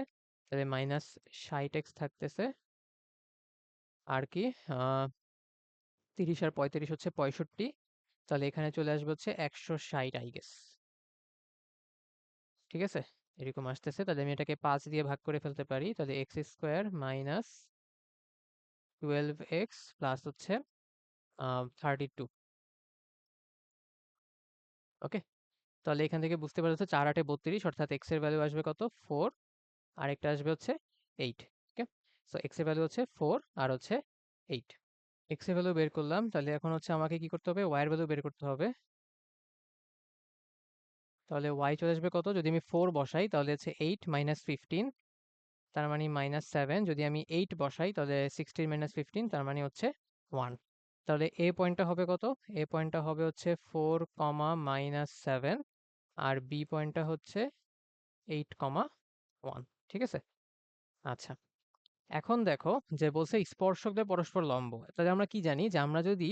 তাহলে মাইনাস 60x থাকতেছে, আর কি 30 আর 35 হচ্ছে 65, তাহলে এখানে চলে আসবে হচ্ছে 160 আই গেস, ঠিক আছে? এরকম আসতেছে, তাহলে আমি এটাকে 5 দিয়ে ভাগ করে ফেলতে পারি, তাহলে x square minus 12x plus হচ্ছে 32। ওকে, তাহলে এখান থেকে বুঝতে পারছো 4 8 32, অর্থাৎ এক্স এর ভ্যালু আসবে কত, 4, আর একটা আসবে হচ্ছে 8। ওকে, সো এক্স এর ভ্যালু হচ্ছে 4 আর হচ্ছে 8। এক্স এর ভ্যালু বের করলাম, তাহলে এখন হচ্ছে আমাকে কি করতে হবে, ওয়াই এর ভ্যালু বের করতে হবে। তাহলে y চলে আসবে কত, যদি আমি 4 বসাই তাহলে হচ্ছে 8 মাইনাস 15, তার মানে -7। যদি আমি 8 বসাই তাহলে 16 মাইনাস 15, তার মানে হচ্ছে 1। তাহলে এ পয়েন্টটা হবে কত, এ পয়েন্টটা হবে হচ্ছে 4 কমা -7, আর বি পয়েন্টটা হচ্ছে 8 কমা 1। ঠিক আছে। আচ্ছা, এখন দেখো যে বলছে স্পর্শকদের পরস্পর লম্ব। তাহলে আমরা কি জানি যে আমরা যদি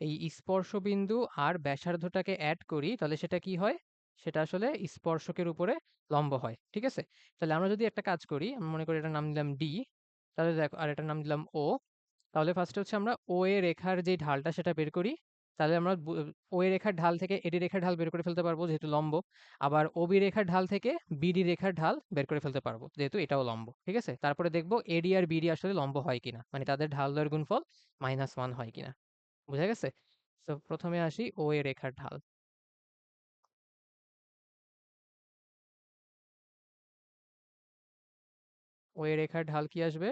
এই স্পর্শবিন্দু আর ব্যাসার্ধটাকে অ্যাড করি তাহলে সেটা কি হয়, সেটা আসলে স্পর্শকের উপরে লম্ব হয়। ঠিক আছে। তাহলে আমরা যদি একটা কাজ করি, আমরা মনে করি এটার নাম দিলাম ডি, তাহলে দেখো আর এটার নাম দিলাম ও। তাহলে ফার্স্টে হচ্ছে আমরা ও এ রেখার যে ঢালটা সেটা বের করি। তাহলে আমরা ও এ রেখার ঢাল থেকে এডি রেখার ঢাল বের করে ফেলতে পারবো যেহেতু লম্ব। আবার ওবি রেখার ঢাল থেকে বিডি রেখার ঢাল বের করে ফেলতে পারবো যেহেতু এটাও লম্ব। ঠিক আছে। তারপরে দেখবো এডি আর বিডি আসলে লম্ব হয় কিনা, মানে তাদের ঢাল দয়ের গুণফল -1 হয় কিনা। বুঝা গেছে? তো প্রথমে আসি ও এ রেখার ঢাল। ও এ রেখার ঢাল কি আসবে,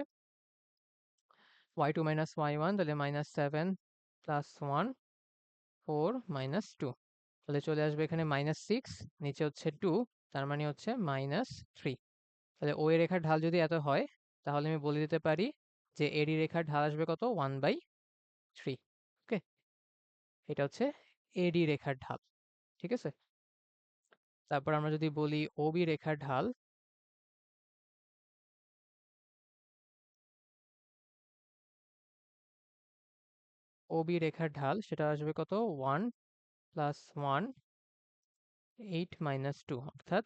y2 মাইনাস y1, তাহলে -7 প্লাস 1, 4 মাইনাস 2। তাহলে চলে আসবে এখানে -6, নিচে হচ্ছে 2, তার মানে হচ্ছে -3। তাহলে ও এ রেখার ঢাল যদি এত হয় তাহলে আমি বলে দিতে পারি যে এডি রেখার ঢাল আসবে কত, 1/3। ওকে, এটা হচ্ছে এডি রেখার ঢাল। ঠিক আছে। তারপর আমরা যদি বলি ওবি রেখার ঢাল, ওবি রেখার ঢাল সেটা আসবে কত, 1 প্লাস 1, 8 মাইনাস 2, অর্থাৎ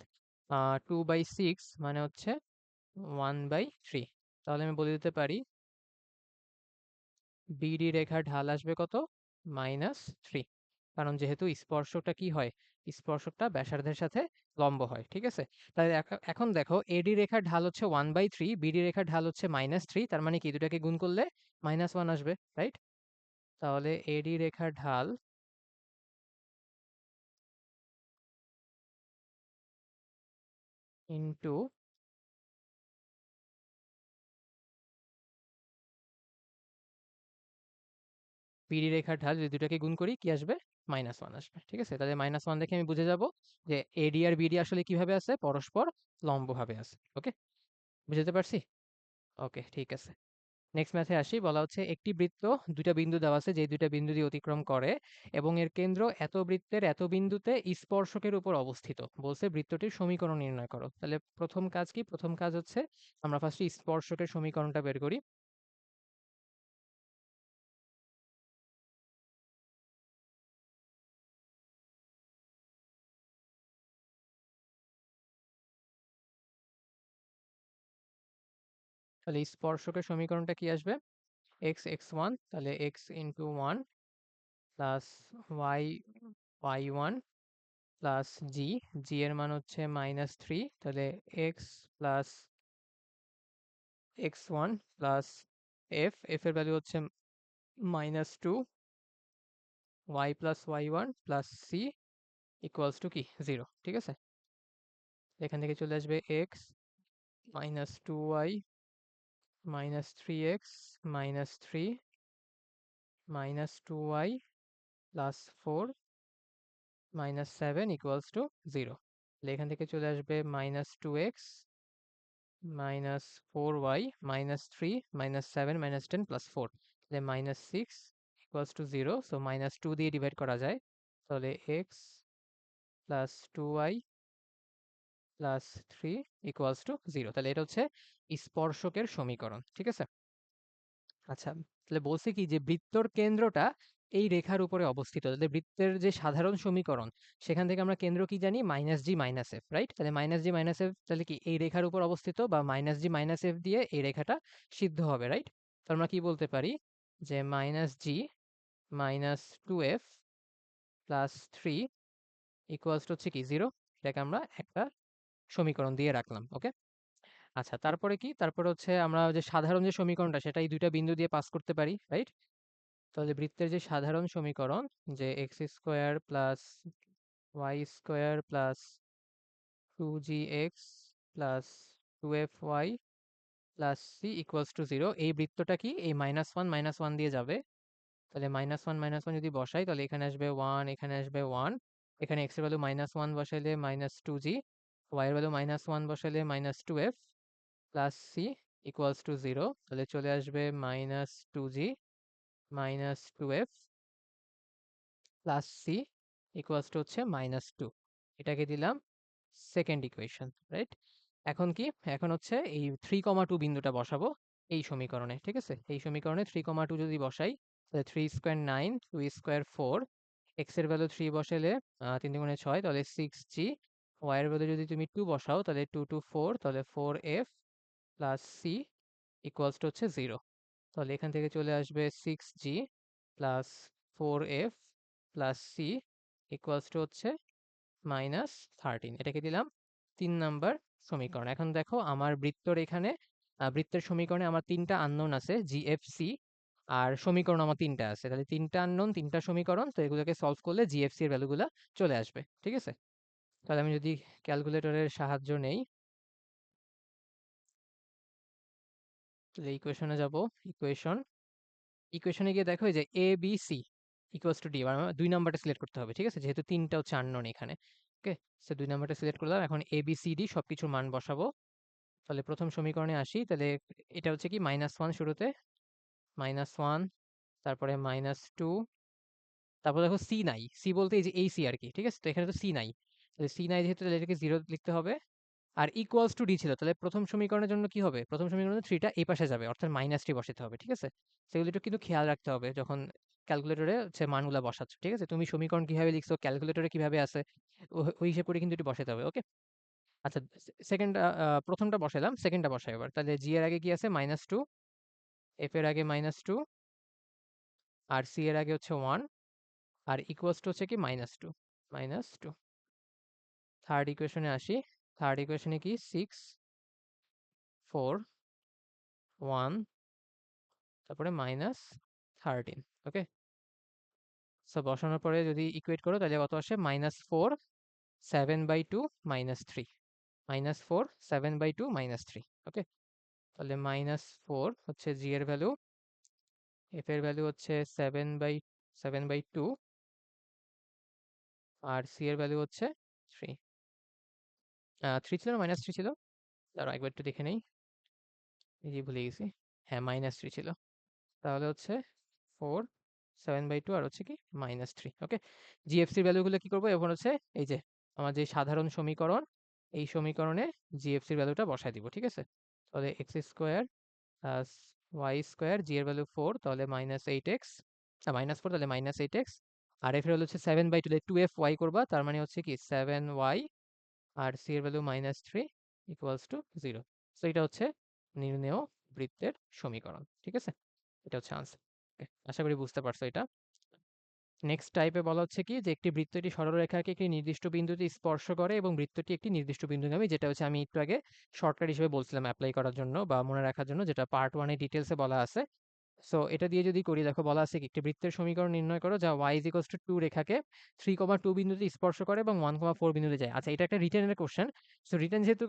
2/6, মানে হচ্ছে 1/3। তাহলে আমি বলে দিতে পারি বিডি রেখার ঢাল আসবে কত, -3। কারণ যেহেতু স্পর্শকটা কি হয়, স্পর্শকটা ব্যাসার্ধের সাথে লম্ব হয়। ঠিক আছে। তাহলে এখন দেখো এডি রেখার ঢাল হচ্ছে 1/3, বিডি রেখার ঢাল হচ্ছে -3, তার মানে কি দুটাকে গুণ করলে -1 আসবে, রাইট? তাহলে এডি রেখার ঢাল ইন্টু বিডি রেখার ঢাল, যদি দুটাকে গুণ করি কি আসবে, -1 আসবে। ঠিক আছে। তাহলে -1 দেখে আমি বুঝে যাব যে এডি আর বিডি আসলে কিভাবে আছে, পরস্পর লম্বভাবে আছে। ওকে, বুঝতে পারছি। ওকে, ঠিক আছে। নেক্সট ম্যাথে আসি। বলা হচ্ছে একটি বৃত্ত, দুইটা বিন্দু দেওয়া আছে, যে দুইটা বিন্দু দিয়ে অতিক্রম করে এবং এর কেন্দ্র এত বৃত্তের এত বিন্দুতে স্পর্শকের উপর অবস্থিত। বলছে বৃত্তটির সমীকরণ নির্ণয় করো। তাহলে প্রথম কাজ কি, প্রথম কাজ হচ্ছে আমরা ফার্স্টে স্পর্শকের সমীকরণটা বের করি। তাহলে স্পর্শকের সমীকরণটা কি আসবে, x(x1), তাহলে x into 1 plus y y1 plus g, g এর মান হচ্ছে -3, তাহলে x plus x1 plus f, f এর ভ্যালু হচ্ছে -2, y plus y1 plus c equals to কি, 0। ঠিক আছে। এখান থেকে চলে আসবে x -2y -3x -3 -2y plus 4 -7 equals to 0। এখান থেকে চলে আসবে -2x -4y -3 -7 -10 প্লাস 4, তাহলে -6 ইকুয়ালস টু 0। সো -2 দিয়ে ডিভাইড করা যায়, তাহলে x plus 2y plus 3 equals to 0। তাহলে এটা হচ্ছে স্পর্শকের সমীকরণ। ঠিক আছে। আচ্ছা, তাহলে বলছে কি যে বৃত্তর কেন্দ্রটা এই রেখার উপরে অবস্থিত। তাহলে বৃত্তের যে সাধারণ সমীকরণ সেখান থেকে আমরা কেন্দ্র কি জানি, -g−f, রাইট? তাহলে -g−f তাহলে কি এই রেখার উপর অবস্থিত, বা -g−f দিয়ে এই রেখাটা সিদ্ধ হবে, রাইট? তো আমরা কি বলতে পারি যে -g−2f প্লাস 3 ইকুয়ালস টু হচ্ছে কি 0। এটাকে আমরা একটা সমীকরণ দিয়ে রাখলাম। ওকে। আচ্ছা, তারপরে কি, তারপরে হচ্ছে আমরা যে সাধারণ যে সমীকরণটা সেটা এই দুইটা বিন্দু দিয়ে পাস করতে পারি, রাইট? তাহলে বৃত্তের যে সাধারণ সমীকরণ, যে x² plus y² plus 2gx plus 2fy plus c equals to 0, এই বৃত্তটা কি এই -1 দিয়ে যাবে। তাহলে -1 যদি বসাই তাহলে এখানে আসবে 1, এখানে আসবে 1, এখানে x এর ভ্যালু -1 বসাইলে -2g, y এর value -1 বসাইলে -2f plus c equals to 0, তাহলে চলে আসবে -2g -2f plus c equals to হচ্ছে -2। এটাকে দিলাম সেকেন্ড ইকুয়েশন, রাইট? এখন কি, এখন হচ্ছে এই 3,2 বিন্দুটা বসাবো এই সমীকরণে, ঠিক আছে? এই সমীকরণে 3,2 যদি বসাই, তাহলে 3 স্কোয়ার 9, 2 স্কোয়ার 4, এক্স এর ভ্যালু 3 বসালে 3 দুগুণে 6, তাহলে 6g, ওয়াই এর ভ্যালু যদি তুমি 2 বসাও তাহলে 2 2 4, তাহলে 4f plus c equals to হচ্ছে 0। তাহলে এখান থেকে চলে আসবে 6g plus 4f plus c equals to হচ্ছে -13। এটাকে দিলাম 3 নাম্বার সমীকরণ। এখন দেখো আমার বৃত্তর এখানে বৃত্তের সমীকরণে আমার 3টা আননোন আছে, জিএফসি, আর সমীকরণ আমার 3টা আছে, তাহলে 3টা আননোন 3টা সমীকরণ, তো এগুলোকে সলভ করলে জিএফসি এর ভ্যালুগুলো চলে আসবে, ঠিক আছে? তাহলে আমি যদি ক্যালকুলেটরের সাহায্য নেই, তাহলে ইকুয়েশনে যাব, ইকুয়েশনে গিয়ে দেখো যে a b c equals to d, আমার 2 নাম্বারটা সিলেক্ট করতে হবে, ঠিক আছে? যেহেতু 3টা হচ্ছে আননোন এখানে, ওকে? সো 2 নাম্বারটা সিলেক্ট করলাম। এখন এ বি সি ডি সবকিছুর মান বসাবো। তাহলে প্রথম সমীকরণে আসি, তাহলে এটা হচ্ছে কি -1 শুরুতে, -1, তারপরে -2, তারপর দেখো সি নাই, সি বলতে এই যে এই সি আর কি, ঠিক আছে? তো এখানে তো সি নাই, তাহলে সি নাই যেহেতু, তাহলে এটাকে 0 লিখতে হবে। আর ইকুয়ালস টু ডি ছিল, তাহলে প্রথম সমীকরণের জন্য কি হবে, প্রথম সমীকরণে 3টা এই পাশে যাবে, অর্থাৎ -3 বসাতে হবে, ঠিক আছে? সেগুলো একটু কিন্তু খেয়াল রাখতে হবে যখন ক্যালকুলেটরে হচ্ছে মানগুলা বসাচ্ছ, ঠিক আছে? তুমি সমীকরণ কিভাবে লিখছো, ক্যালকুলেটরে কিভাবে আছে, ওই হিসেব করে কিন্তু একটু বসাতে হবে, ওকে? আচ্ছা, সেকেন্ড, প্রথমটা বসালাম, সেকেন্ডটা বসাই এবার। তাহলে জি এর আগে কি আছে, -2, এফ এর আগে -2, আর সি এর আগে হচ্ছে 1, আর ইকুয়ালস টু হচ্ছে কি -2। থার্ড ইকুয়েশনে আসি, থার্ড ইকুয়েশনে কি 6 4 1, তারপরে -13, ওকে? সো বসানোর পরে যদি ইকুয়েট করো তাহলে কত আসে, -4 7/2 -3, -4 7/2 -3, ওকে? তাহলে -4 হচ্ছে জি এর ভ্যালু, এফ এর ভ্যালু হচ্ছে 7/2, আর সি এর ভ্যালু হচ্ছে 3। 3 ছিল না -3 ছিল? দাঁড়াও একবার একটু দেখে নেই, এই যে ভুলে গেছি। হ্যাঁ, -3 ছিল। তাহলে হচ্ছে 4 7/2 আর হচ্ছে কি -3, ওকে? জিএফসির ভ্যালুগুলো কি করবো এখন, হচ্ছে এই যে আমার যে সাধারণ সমীকরণ, এই সমীকরণে জিএফসির ভ্যালুটা বসাই দিব, ঠিক আছে? তাহলে x square plus y square, g এর ভ্যালু 4, তাহলে -8x, -4, তাহলে -8x, আর এফ এর ভ্যালু হচ্ছে 7/2, তাহলে 2f ওয়াই করবা, তার মানে হচ্ছে কি 7y, আর সি এর ভ্যালু -3 ইকুয়ালস টু 0। সো এটা হচ্ছে নির্ণেয় বৃত্তের সমীকরণ, ঠিক আছে? এটা হচ্ছে আনসার। আশা করি বুঝতে পারছো এটা। নেক্সট টাইপে বলা হচ্ছে কি, যে একটি বৃত্ত একটি সরলরেখাকে একটি নির্দিষ্ট বিন্দুতে স্পর্শ করে এবং বৃত্তটি একটি নির্দিষ্ট বিন্দুগামী, যেটা হচ্ছে আমি একটু আগে শর্টকাট হিসেবে বলছিলাম অ্যাপ্লাই করার জন্য বা মনে রাখার জন্য, যেটা পার্ট 1 ডিটেলসে বলা আছে। সো এটা দিয়ে যদি করি, দেখো বলা আছে কি, একটি বৃত্তের সমীকরণ নির্ণয় করো যা y = 2 রেখাকে 3,2 বিন্দুতে স্পর্শ করে এবং 1,4 বিন্দুতে যায়। আচ্ছা, এটা একটা রিটেনের কোশ্চেন। সো রিটেন যেহেতু,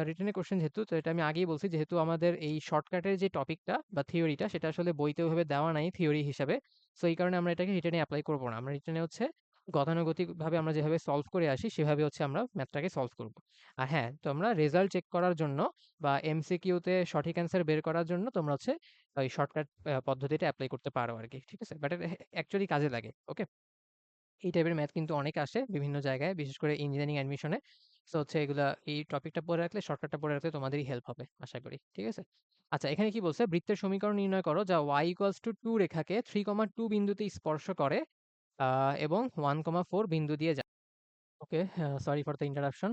রিটেনের কোশ্চেন যেহেতু, তো এটা আমি আগেই বলছি, যেহেতু আমাদের এই শর্টকাটের যে টপিকটা বা থিওরিটা, সেটা আসলে বইতে ওইভাবে দেওয়া নাই থিওরি হিসাবে। সো এই কারণে আমরা এটাকে রিটেনে অ্যাপ্লাই করবো না। আমরা রিটেনে হচ্ছে গতানুগতিকভাবে আমরা যেভাবে সলভ করে আসি সেভাবে হচ্ছে আমরা ম্যাথটাকে সলভ করব। আর হ্যাঁ, তোমরা রেজাল্ট চেক করার জন্য বা এমসিকিউতে সঠিক অ্যান্সার বের করার জন্য তোমরা হচ্ছে ওই শর্টকাট পদ্ধতিটা অ্যাপ্লাই করতে পারো আর কি, ঠিক আছে? বাট এটা অ্যাকচুয়ালি কাজে লাগে, ওকে? এই টাইপের ম্যাথ কিন্তু অনেক আসে বিভিন্ন জায়গায়, বিশেষ করে ইঞ্জিনিয়ারিং অ্যাডমিশনে। সো হচ্ছে এগুলা, এই টপিকটা পড়ে রাখলে, শর্টকাটটা পড়ে রাখলে তোমাদেরই হেল্প হবে আশা করি, ঠিক আছে? আচ্ছা, এখানে কি বলছে, বৃত্তের সমীকরণ নির্ণয় করো যা y = 2 রেখাকে 3,2 বিন্দুতে স্পর্শ করে এবং 1,4 বিন্দু দিয়ে যায়। ওকে, সরি ফর দ্য ইন্টারাপশন।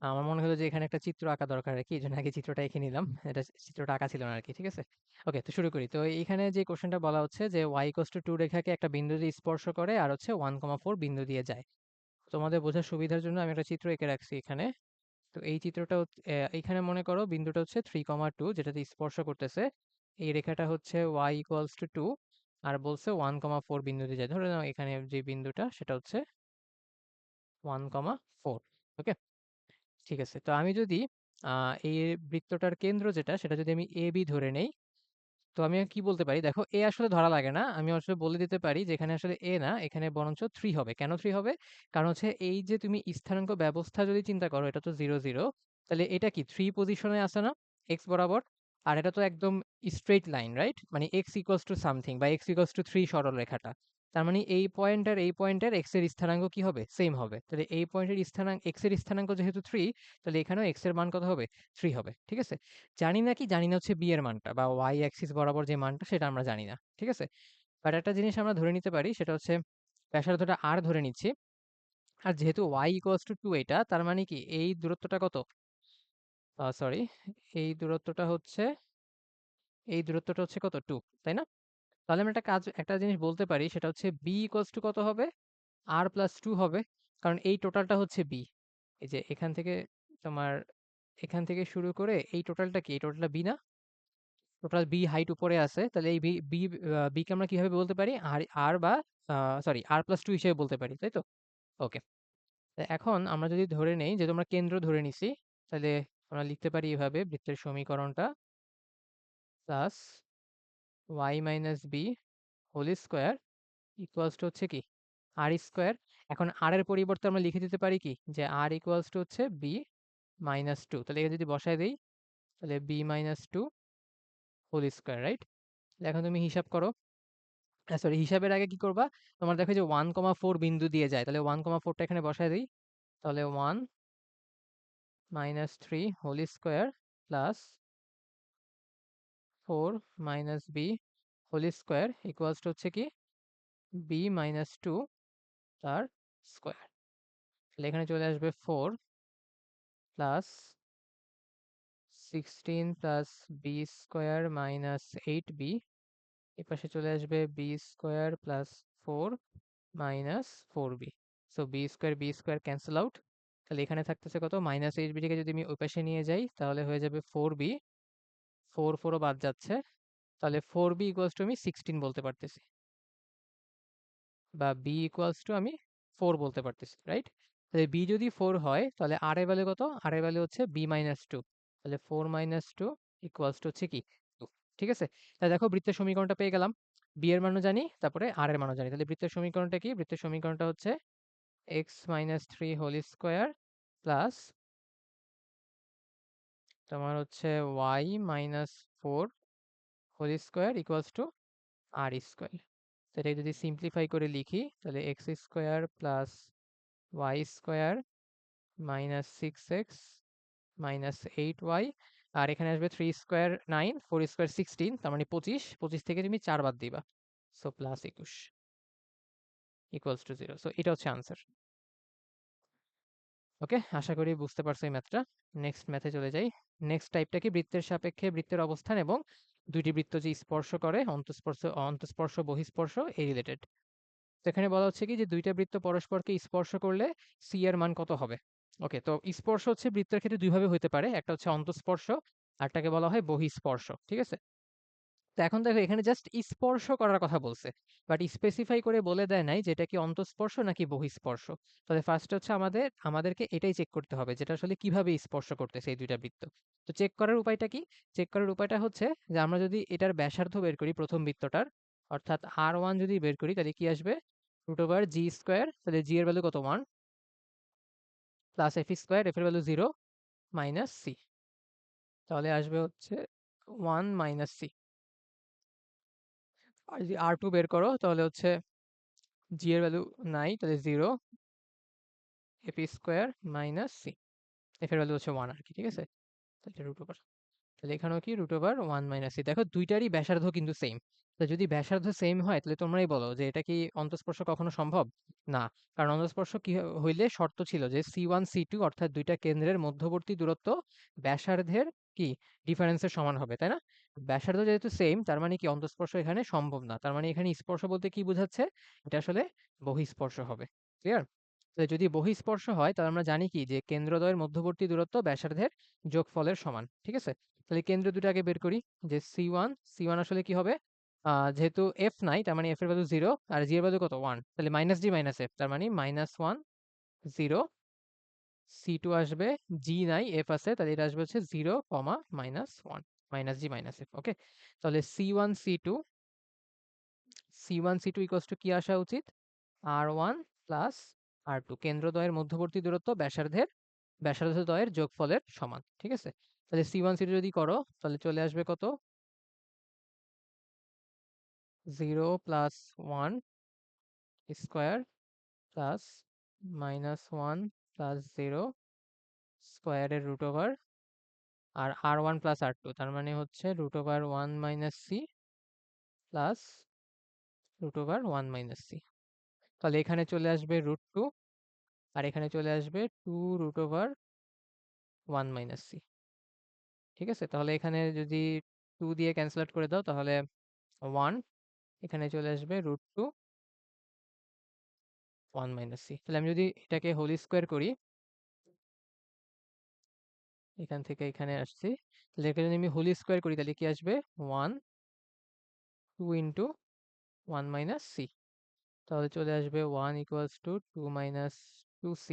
আমার মনে হলো যে এখানে একটা চিত্র আঁকা দরকার আর কি, এই জন্য আগে চিত্রটা এঁকে নিলাম। এটা চিত্রটা আঁকা ছিল না আর কি, ঠিক আছে? ওকে, তো শুরু করি। তো এইখানে যে কোশ্চেনটা বলা হচ্ছে যে y = 2 রেখাকে একটা বিন্দু দিয়ে স্পর্শ করে আর হচ্ছে 1,4 বিন্দু দিয়ে যায়। তোমাদের বোঝার সুবিধার জন্য আমি একটা চিত্র এঁকে রাখছি এখানে। তো এই চিত্রটা এইখানে মনে করো বিন্দুটা হচ্ছে 3,2 যেটাতে স্পর্শ করতেছে। এই রেখাটা হচ্ছে y = 2 আর বলছে 1,4 বিন্দু দিয়ে যায়। ধরে নাও এখানে যে বিন্দুটা সেটা হচ্ছে 1,4, ওকে? ঠিক আছে, তো আমি যদি এই বৃত্তটার কেন্দ্র যেটা, সেটা যদি আমি এ বি ধরে নেই, তো আমি কি বলতে পারি, দেখো এ আসলে ধরা লাগে না, আমি আসলে বলে দিতে পারি যে এখানে আসলে এ না, এখানে বরঞ্চ 3 হবে। কেন 3 হবে? কারণ হচ্ছে এই যে তুমি স্থানাঙ্ক ব্যবস্থা যদি চিন্তা করো, এটা তো 0 0, তাহলে এটা কি 3 পজিশনে আছে না এক্স বরাবর? আর এটা তো একদম স্ট্রেট লাইন, রাইট? মানে এক্স ইকুয়ালস টু সামথিং বা এক্স ইকুয়ালস টু 3 সরল রেখাটা। তার মানে এই পয়েন্ট আর এই পয়েন্টের এক্স এর স্থানাঙ্ক কি হবে? সেম হবে। তাহলে এই পয়েন্টের স্থানাঙ্ক এক্স এর স্থানাঙ্ক যেহেতু 3, তাহলে এখানেও এক্স এর মান কত হবে? 3 হবে। ঠিক আছে? জানি না কি, জানি না হচ্ছে বি এর মানটা বা ওয়াই অ্যাক্সিস বরাবর যে মানটা সেটা আমরা জানি না। ঠিক আছে? বাট একটা জিনিস আমরা ধরে নিতে পারি, সেটা হচ্ছে ব্যাসার্ধটা আর ধরে নিচ্ছি। আর যেহেতু ওয়াই ইকুয়ালস টু 2, এটা তার মানে কি এই দূরত্বটা কত? সরি, এই দূরত্বটা হচ্ছে কত? 2, তাই না? তাহলে আমরা একটা জিনিস বলতে পারি, সেটা হচ্ছে বি ইকুয়ালস টু কত হবে? আর প্লাস 2 হবে। কারণ এই টোটালটা হচ্ছে বি। এই যে তোমার এখান থেকে শুরু করে এই টোটালটা কি? এই টোটালটা বি না? টোটাল বি হাইট উপরে আছে, তাহলে এই বি বি বি কে আমরা কিভাবে বলতে পারি? আর আর বা সরি আর প্লাস 2 হিসেবে বলতে পারি, তাই তো? ওকে। এখন আমরা যদি ধরে নেই যে তোমরা কেন্দ্র ধরে নিছি, তাহলে আমরা লিখতে পারি এভাবে, বৃত্তের সমীকরণটা plus y minus b whole square equals to হচ্ছে কি আর স্কোয়ার। এখন আর এর পরিবর্তে আমরা লিখে দিতে পারি কি, যে আর ইকুয়ালস টু হচ্ছে বি মাইনাস 2। তাহলে এটা যদি বসায় দিই, তাহলে b minus 2 whole square, right? এখন তুমি হিসাব করো, সরি হিসাবের আগে কি করবা, তোমার দেখো যে 1,4 বিন্দু দিয়ে যায়, তাহলে 1,4টা এখানে বসায় দিই। তাহলে 1 minus 3 whole square plus 4 minus b whole square equals to হচ্ছে কি বি মাইনাস 2 তার স্কোয়ার। তাহলে এখানে চলে আসবে 4 plus 16 plus b square minus 8b, এ পাশে চলে আসবে b square plus 4 minus 4b। So b square cancel out. তাহলে এখানে থাকতেছে কত? মাইনাস 8b কে যদি আমি ওই পাশে নিয়ে যাই, তাহলে হয়ে যাবে 4b, 4 4ও বাদ যাচ্ছে। তাহলে 4b ইকুয়ালস টু আমি 16 বলতে পারতেছি, বা বি ইকুয়ালস টু আমি 4 বলতে পারতেছি, রাইট? তাহলে বি যদি 4 হয়, তাহলে আর এর ভ্যালু কত? আর এর ভ্যালু হচ্ছে বি মাইনাস 2। তাহলে 4 মাইনাস 2 ইকুয়ালস টু হচ্ছে কি 2। ঠিক আছে? তাহলে দেখো বৃত্তের সমীকরণটা পেয়ে গেলাম। বি এর মানও জানি, তারপরে আর এর মানও জানি। তাহলে বৃত্তের সমীকরণটা কি? বৃত্তের সমীকরণটা হচ্ছে x minus 3 whole square plus তোমার হচ্ছে y minus 4 whole square equals to r square. সেটা যদি সিম্পলিফাই করে লিখি, তাহলে x square plus y square minus 6x minus 8y, আর এখানে আসবে 3 স্কোয়ার 9, 4 স্কোয়ার 16, তার মানে 25, 25 থেকে তুমি 4 বাদ দিবা। So plus 21 equals to 0। So এটা হচ্ছে আনসার। ওকে, আশা করি বুঝতে পারছো এই ম্যাথটা। নেক্সট ম্যাথে চলে যাই। নেক্সট টাইপটা কি, বৃত্তের সাপেক্ষে বৃত্তের অবস্থান এবং দুইটি বৃত্ত যে স্পর্শ করে, অন্তঃস্পর্শ বহিঃস্পর্শ এই রিলেটেড। তো এখানে বলা হচ্ছে কি, যে দুইটা বৃত্ত পরস্পরকে স্পর্শ করলে সি এর মান কত হবে? ওকে, তো স্পর্শ হচ্ছে বৃত্তের ক্ষেত্রে দুইভাবে হতে পারে, একটা হচ্ছে অন্তঃস্পর্শ, আরটাকে বলা হয় বহিঃস্পর্শ। ঠিক আছে? তো এখন দেখো এখানে জাস্ট স্পর্শ করার কথা বলছে, বাট স্পেসিফাই করে বলে দেয় নাই যেটা কি অন্তঃস্পর্শ নাকি বহিঃস্পর্শ। তাহলে ফার্স্ট হচ্ছে আমাদেরকে এটাই চেক করতে হবে, যেটা আসলে কিভাবে স্পর্শ করতেছে এই দুইটা বৃত্ত। তো চেক করার উপায়টা কি? চেক করার উপায়টা হচ্ছে যে আমরা যদি এটার ব্যাসার্ধ বের করি প্রথম বৃত্তটার, অর্থাৎ R1 যদি বের করি, তাহলে কি আসবে? Root over G square. তাহলে জি এর ভ্যালু কত? 1 প্লাস এফ স্কোয়ার, এফ এর ভ্যালু 0 মাইনাস সি। তাহলে আসবে হচ্ছে 1 মাইনাস সি। আর যদি R2 বের করো, তাহলে হচ্ছে জি এর ভ্যালু নাই, তাহলে 0 f square minus c. F এর ভ্যালু হচ্ছে 1 আর কি। ঠিক আছে? তাহলে রুট ওভার, তাহলে এখানেও কি রুট ওভার 1 মাইনাস সি। দেখো দুইটারই ব্যাসার্ধ কিন্তু সেম। তো যদি ব্যাসার্ধ সেম হয়, তাহলে তোমরাই বলো যে এটা কি অন্তঃস্পর্শ কখনো সম্ভব? না। কারণ অন্তঃস্পর্শ কি হইলে শর্ত ছিল যে C1 C2 অর্থাৎ দুইটা কেন্দ্রের মধ্যবর্তী দূরত্ব ব্যাসার্ধের কি ডিফারেন্সের সমান হবে, তাই না? ব্যাসার্ধ যেহেতু সেম, তার মানে কি অন্তঃস্পর্শ এখানে সম্ভব না। তার মানে এখানে স্পর্শ বলতে কি বোঝাচ্ছে? এটা আসলে বহিঃস্পর্শ হবে। ক্লিয়ার? তাহলে যদি বহিঃস্পর্শ হয়, তাহলে আমরা জানি কি, যে কেন্দ্রদ্বয়ের মধ্যবর্তী দূরত্ব ব্যাসার্ধের যোগফলের সমান। ঠিক আছে? তাহলে কেন্দ্র দুটো আগে বের করি, যে সি ওয়ান আসলে কি হবে? যেহেতু এফ নাই, তার মানে এফ এর ভ্যালু 0 আর জি এর ভ্যালু কত? 1। তাহলে মাইনাস জি মাইনাস এফ, তার মানে -1 0। সি টু আসবে, জি নাই এফ আছে, তাহলে এটা আসবে হচ্ছে 0, -1। মাইনাস জি মাইনাস এফ। ওকে, তাহলে C1 C2 ইকুয়ালস টু কি আসা উচিত? R1 প্লাস R2, কেন্দ্রদ্বয়ের মধ্যবর্তী দূরত্ব ব্যাসার্ধদ্বয়ের যোগফলের সমান। ঠিক আছে, তাহলে C1 C2 যদি করো তাহলে চলে আসবে কত? 0 প্লাস 1 স্কোয়ার প্লাস -1 প্লাস 0 স্কোয়ারের রুট ওভার, আর R1 প্লাস R2, তার মানে হচ্ছে root over 1 minus c plus root over 1 minus c. তাহলে এখানে চলে আসবে √2, আর এখানে চলে আসবে 2 রুট ওভার 1 মাইনাস সি। ঠিক আছে, তাহলে এখানে যদি 2 দিয়ে ক্যান্সেল আউট করে দাও তাহলে 1, এখানে চলে আসবে √2 1 মাইনাস সি। তাহলে আমি যদি এটাকে হোল স্কোয়ার করি, এখান থেকে এখানে আসছি, তাহলে এখানে যদি আমি হোল স্কোয়ার করি তাহলে কি আসবে? 1 2 ইন্টু 1 মাইনাস সি, তাহলে চলে আসবে 1 ইকুয়ালস টু 2 মাইনাস 2c,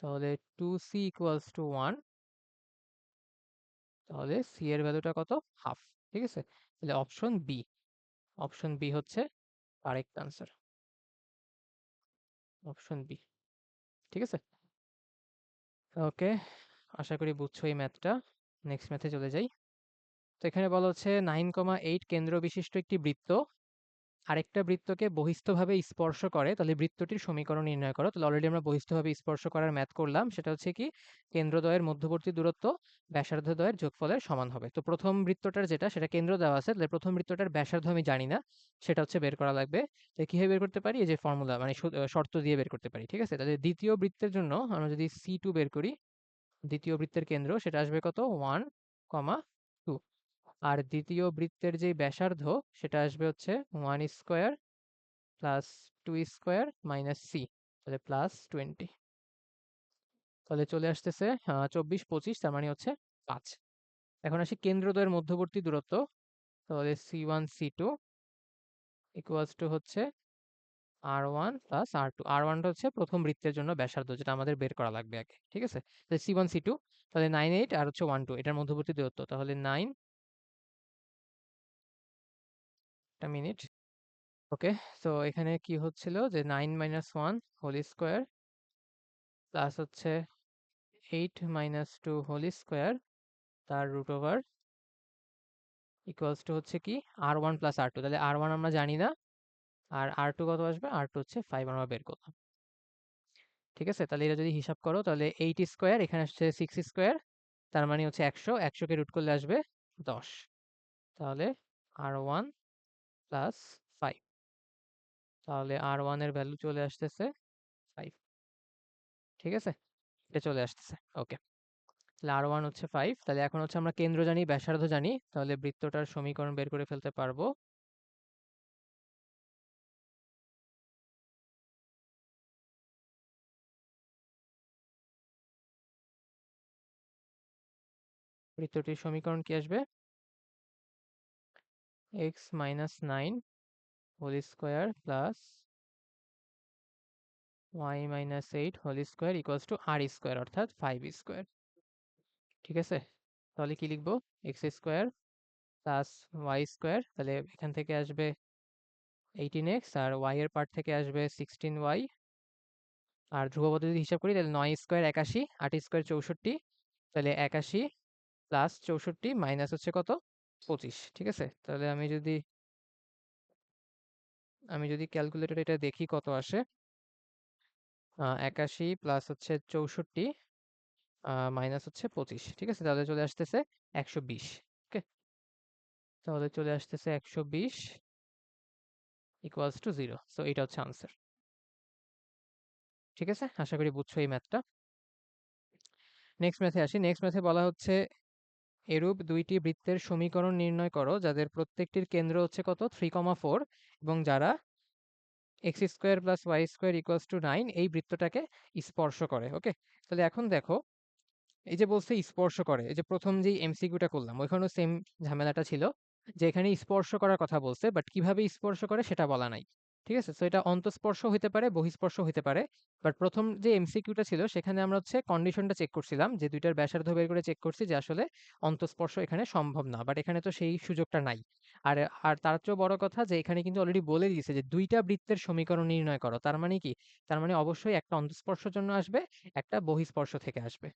তাহলে 2c ইকুয়ালস টু 1, তাহলে সি এর ভ্যালুটা কত? হাফ। ঠিক আছে, তাহলে অপশন বি হচ্ছে কারেক্ট আনসার, অপশন বি। ঠিক আছে, ওকে, আশা করি বুঝছো এই ম্যাথটা। নেক্সট ম্যাথে চলে যাই। তো এখানে বলা হচ্ছে 9,8 কেন্দ্র বিশিষ্ট একটি বৃত্ত আরেকটা বৃত্তকে বহিস্থভাবে স্পর্শ করে, তাহলে বৃত্তটির সমীকরণ নির্ণয় করো। তাহলে অলরেডি আমরা বহিস্থভাবে স্পর্শ করার ম্যাথ করলাম, সেটা হচ্ছে কি কেন্দ্রদ্বয়ের মধ্যবর্তী দূরত্ব ব্যাসার্ধদ্বয়ের যোগফলের সমান হবে। তো প্রথম বৃত্তটার সেটা কেন্দ্র দেওয়া আছে, তাহলে প্রথম বৃত্তটার ব্যাসার্ধ আমি জানি না, সেটা হচ্ছে বের করা লাগবে। তো কিভাবে বের করতে পারি? এই যে ফর্মুলা, মানে শর্ত দিয়ে বের করতে পারি। ঠিক আছে, তাহলে দ্বিতীয় বৃত্তের জন্য আমরা যদি C2 বের করি, দ্বিতীয় বৃত্তের কেন্দ্র সেটা আসবে কত? 1, 2। আর দ্বিতীয় বৃত্তের যে ব্যাসার্ধ সেটা আসবে হচ্ছে 1 square plus 2 square minus c, তাহলে প্লাস 20। তাহলে চলে আসতেছে 24 25, তার মানে হচ্ছে 5। এখন আসি কেন্দ্রদ্বয়ের মধ্যবর্তী দূরত্ব, তাহলে C1 C2 ইকুয়ালস টু হচ্ছে R1 প্লাস R2। R1টা হচ্ছে প্রথম বৃত্তের জন্য ব্যাসার্ধ, যেটা আমাদের বের করা লাগবে আগে। ঠিক আছে, তাহলে C1 C2, তাহলে 9 8 আর হচ্ছে 1 2, এটার মধ্যবর্তী দূরত্ব, তাহলে 9, একটা মিনিট। ওকে, তো এখানে কি হচ্ছিল যে 9 মাইনাস 1 হোল স্কোয়ার প্লাস হচ্ছে 8 মাইনাস 2 হোল স্কোয়ার, তার রুট ওভার ইকুয়ালস টু হচ্ছে কি R1 প্লাস R2। তাহলে R1 আমরা জানি না, আর R2 কত আসবে? R2 হচ্ছে 5, আমরা বের করলাম। ঠিক আছে, তাহলে এটা যদি হিসাব করো তাহলে 8 স্কোয়ার, এখানে আসছে 6 স্কোয়ার, তার মানে হচ্ছে 100, 100কে রুট করলে আসবে 10, তাহলে R1 প্লাস 5, তাহলে R1 এর ভ্যালু চলে আসতেছে 5। ঠিক আছে, এটা চলে আসতেছে। ওকে, তাহলে R1 হচ্ছে 5। তাহলে এখন হচ্ছে আমরা কেন্দ্র জানি, ব্যাসার্ধ জানি, তাহলে বৃত্তটার সমীকরণ বের করে ফেলতে পারবো। বৃত্তটির সমীকরণ কি আসবে? x minus 9 whole square plus y minus 8 whole square equals to r square, অর্থাৎ 5 স্কোয়ার। ঠিক আছে, তাহলে কি লিখবো? X square plus y square, তাহলে এখান থেকে আসবে 18x, আর y এর পার্ট থেকে আসবে 16y, আর ধ্রুব পদ্ধতি হিসাব করি তাহলে 9 স্কোয়ার 81, 8 স্কোয়ার 64, তাহলে 81 প্লাস 64 মাইনাস হচ্ছে কত? 25। ঠিক আছে, তাহলে আমি যদি ক্যালকুলেটর এটা দেখি কত আসে, 81 প্লাস হচ্ছে 64 মাইনাস হচ্ছে 25। ঠিক আছে, তাহলে চলে আসতেছে 120। ওকে, তাহলে চলে আসতেছে 120 ইকুয়ালস টু 0। সো এটা হচ্ছে আনসার। ঠিক আছে, আশা করি বুঝছো এই ম্যাথটা। নেক্সট ম্যাথে আসি। নেক্সট ম্যাথে বলা হচ্ছে এরূপ দুইটি বৃত্তের সমীকরণ নির্ণয় করো যাদের প্রত্যেকটির কেন্দ্র হচ্ছে কত? 3,4, এবং যারা x square plus y square equals to 9 এই বৃত্তটাকে স্পর্শ করে। ওকে, তাহলে এখন দেখো, এই যে বলছে স্পর্শ করে, এই যে প্রথম যেই এমসিকিউটা করলাম ওইখানেও সেম ঝামেলাটা ছিল, যে এখানে স্পর্শ করার কথা বলছে, বাট কিভাবে স্পর্শ করে সেটা বলা নাই। ঠিক আছে? সো এটা অন্তঃস্পর্শ হইতে পারে, বহিঃস্পর্শ হইতে পারে। বাট প্রথম যে এমসিকিউটা ছিল সেখানে আমরা হচ্ছে কন্ডিশনটা চেক করছিলাম যে দুইটার ব্যাসার্ধ বের করে চেক করছি যে আসলে অন্তঃস্পর্শ এখানে সম্ভব না, বাট এখানে তো সেই সুযোগটা নাই। আর আর তার চেয়েও বড় কথা যে এখানে কিন্তু অলরেডি বলে দিয়েছে যে দুইটা বৃত্তের সমীকরণ নির্ণয় করো। তার মানে কি? তার মানে অবশ্যই একটা অন্তঃস্পর্শের জন্য আসবে, একটা বহিঃস্পর্শ থেকে আসবে।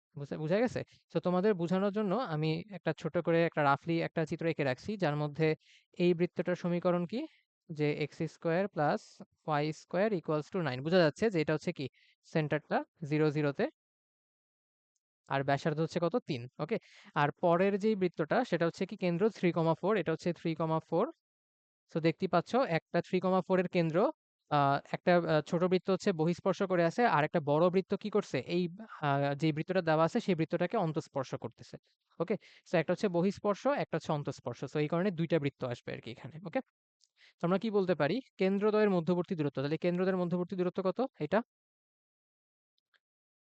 বুঝা গেছে? তো তোমাদের বোঝানোর জন্য আমি একটা ছোট করে একটা রাফলি একটা চিত্র এঁকে রাখছি, যার মধ্যে এই বৃত্তটার সমীকরণ কি, যে x square plus y square equals to 9। বোঝা যাচ্ছে যে এটা হচ্ছে কি, সেন্টারটা 0 0-তে, আর ব্যাসার্ধ হচ্ছে কত, 3। ওকে। আর পরের যেই বৃত্তটা সেটা হচ্ছে কি কেন্দ্র 3,4, এটা হচ্ছে 3,4। সো দেখতেই পাচ্ছ একটা 3,4 এর কেন্দ্র, একটা ছোট বৃত্ত হচ্ছে বহিঃস্পর্শ করে আছে, আর একটা বড় বৃত্ত কি করছে, এই যে বৃত্তটা দেওয়া আছে সেই বৃত্তটাকে অন্তঃস্পর্শ করতেছে। ওকে। সো একটা হচ্ছে বহিঃস্পর্শ, একটা হচ্ছে অন্তঃস্পর্শ, সো এই কারণে দুইটা বৃত্ত আসবে আর কি এখানে। ওকে। তো আমরা কি বলতে পারি, কেন্দ্রদ্বয়ের মধ্যবর্তী দূরত্ব, তাহলে কেন্দ্রদ্বয়ের মধ্যবর্তী দূরত্ব কত, এটা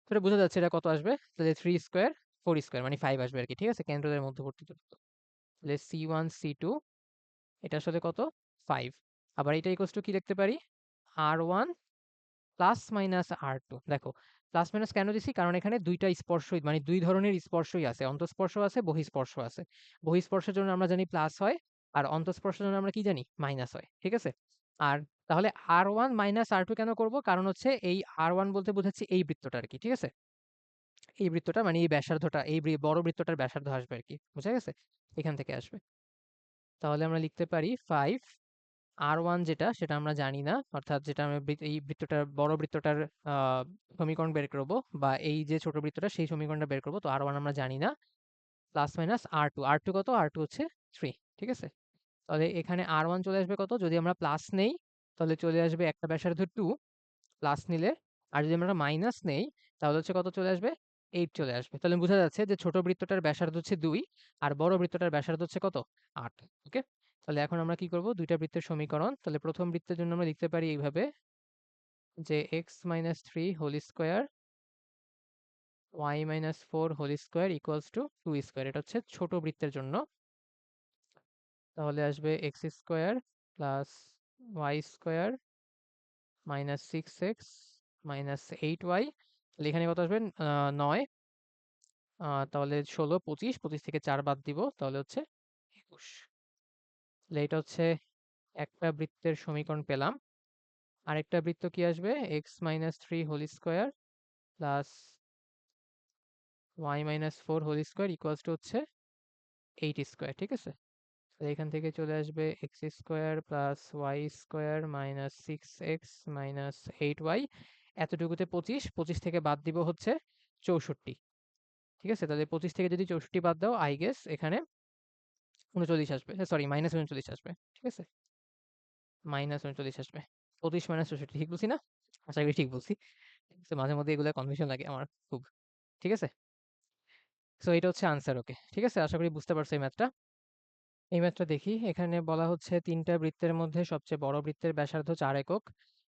তো এটা বোঝা যাচ্ছে এটা কত আসবে, তাহলে 3 স্কোয়ার 4 স্কোয়ার মানে 5 আসবে আর কি। ঠিক আছে, কেন্দ্রদ্বয়ের মধ্যবর্তী দূরত্ব, তাহলে C1 C2 এটা আসলে কত, 5। আবার এটা ইকুয়ালস টু কি লিখতে পারি, R1 প্লাস মাইনাস R2। দেখো প্লাস মাইনাস কেন দিছি, কারণ এখানে দুইটা স্পর্শই মানে দুই ধরনের স্পর্শই আছে, অন্তঃস্পর্শ আছে, বহিঃস্পর্শ আছে। বহিঃস্পর্শের জন্য আমরা জানি প্লাস হয়, আর অন্তঃস্পর্শের জন্য আমরা কি জানি, মাইনাস হয়। ঠিক আছে। আর তাহলে R1 মাইনাস R2 কেন করব, কারণ হচ্ছে এই R1 বলতে বোঝাচ্ছি এই বৃত্তটা আর কি। ঠিক আছে, এই বৃত্তটা মানে এই ব্যাসার্ধটা, এই বড় বৃত্তটার ব্যাসার্ধ আসবে আর কি। বুঝা গেছে, এখান থেকে আসবে। তাহলে আমরা লিখতে পারি 5 R1 যেটা সেটা আমরা জানি না, অর্থাৎ যেটা আমরা এই বৃত্তটার বড় বৃত্তটার সমীকরণ বের করব, বা এই যে ছোট বৃত্তটা সেই সমীকরণটা বের করব, তো R1 আমরা জানি না, প্লাস মাইনাস R2। R2 কত, R2 হচ্ছে 3। ঠিক আছে, তাহলে এখানে R1 চলে আসবে কত, যদি আমরা প্লাস নেই তাহলে চলে আসবে একটা ব্যাসার্ধ 2 প্লাস নিলে, আর যদি আমরা মাইনাস নেই তাহলে হচ্ছে কত চলে আসবে, 8 চলে আসবে। তাহলে বোঝা যাচ্ছে যে ছোট বৃত্তটার ব্যাসার্ধ হচ্ছে 2, আর বড় বৃত্তটার ব্যাসার্ধ হচ্ছে কত, 8। ওকে। তাহলে এখন আমরা কি করব, দুইটা বৃত্তের সমীকরণ, তাহলে প্রথম বৃত্তের জন্য আমরা লিখতে পারি এইভাবে, যে x-3 whole square y-4 whole square equals to 2 square, এটা হচ্ছে ছোট বৃত্তের জন্য। তাহলে আসবে x square plus y square minus 6x minus 8y, তাহলে এখানে কত আসবে, 9। তাহলে 16, 25, 25 থেকে 4 বাদ দিব, তাহলে হচ্ছে 21। তাহলে এটা হচ্ছে একটা বৃত্তের সমীকরণ পেলাম। আরেকটা বৃত্ত কি আসবে, x-3 whole square plus y-4 whole square equals to হচ্ছে 8 স্কোয়ার। ঠিক আছে, তাহলে এখান থেকে চলে আসবে x square plus y square minus 6x minus 8y, এতটুকুতে 25, 25 থেকে বাদ দিব হচ্ছে 64। ঠিক আছে, তাহলে 25 থেকে যদি 64 বাদ দাও, আই গেস এখানে 39 আসবে, সরি মাইনাস 39 আসবে। ঠিক আছে, মাইনাস 39 আসবে। 25 মাইনাস 64 ঠিক বলছি না? আশা করি ঠিক বলছি। তো মাঝে মধ্যে এগুলো কনফিউশন লাগে আমার খুব। ঠিক আছে, সো এটা হচ্ছে আনসার। ওকে, ঠিক আছে, আশা করি বুঝতে পারছো এই ম্যাথটা। এই ম্যাথটা দেখি, এখানে বলা হচ্ছে তিনটা বৃত্তের মধ্যে সবচেয়ে বড় বৃত্তের ব্যাসার্ধ 4 একক,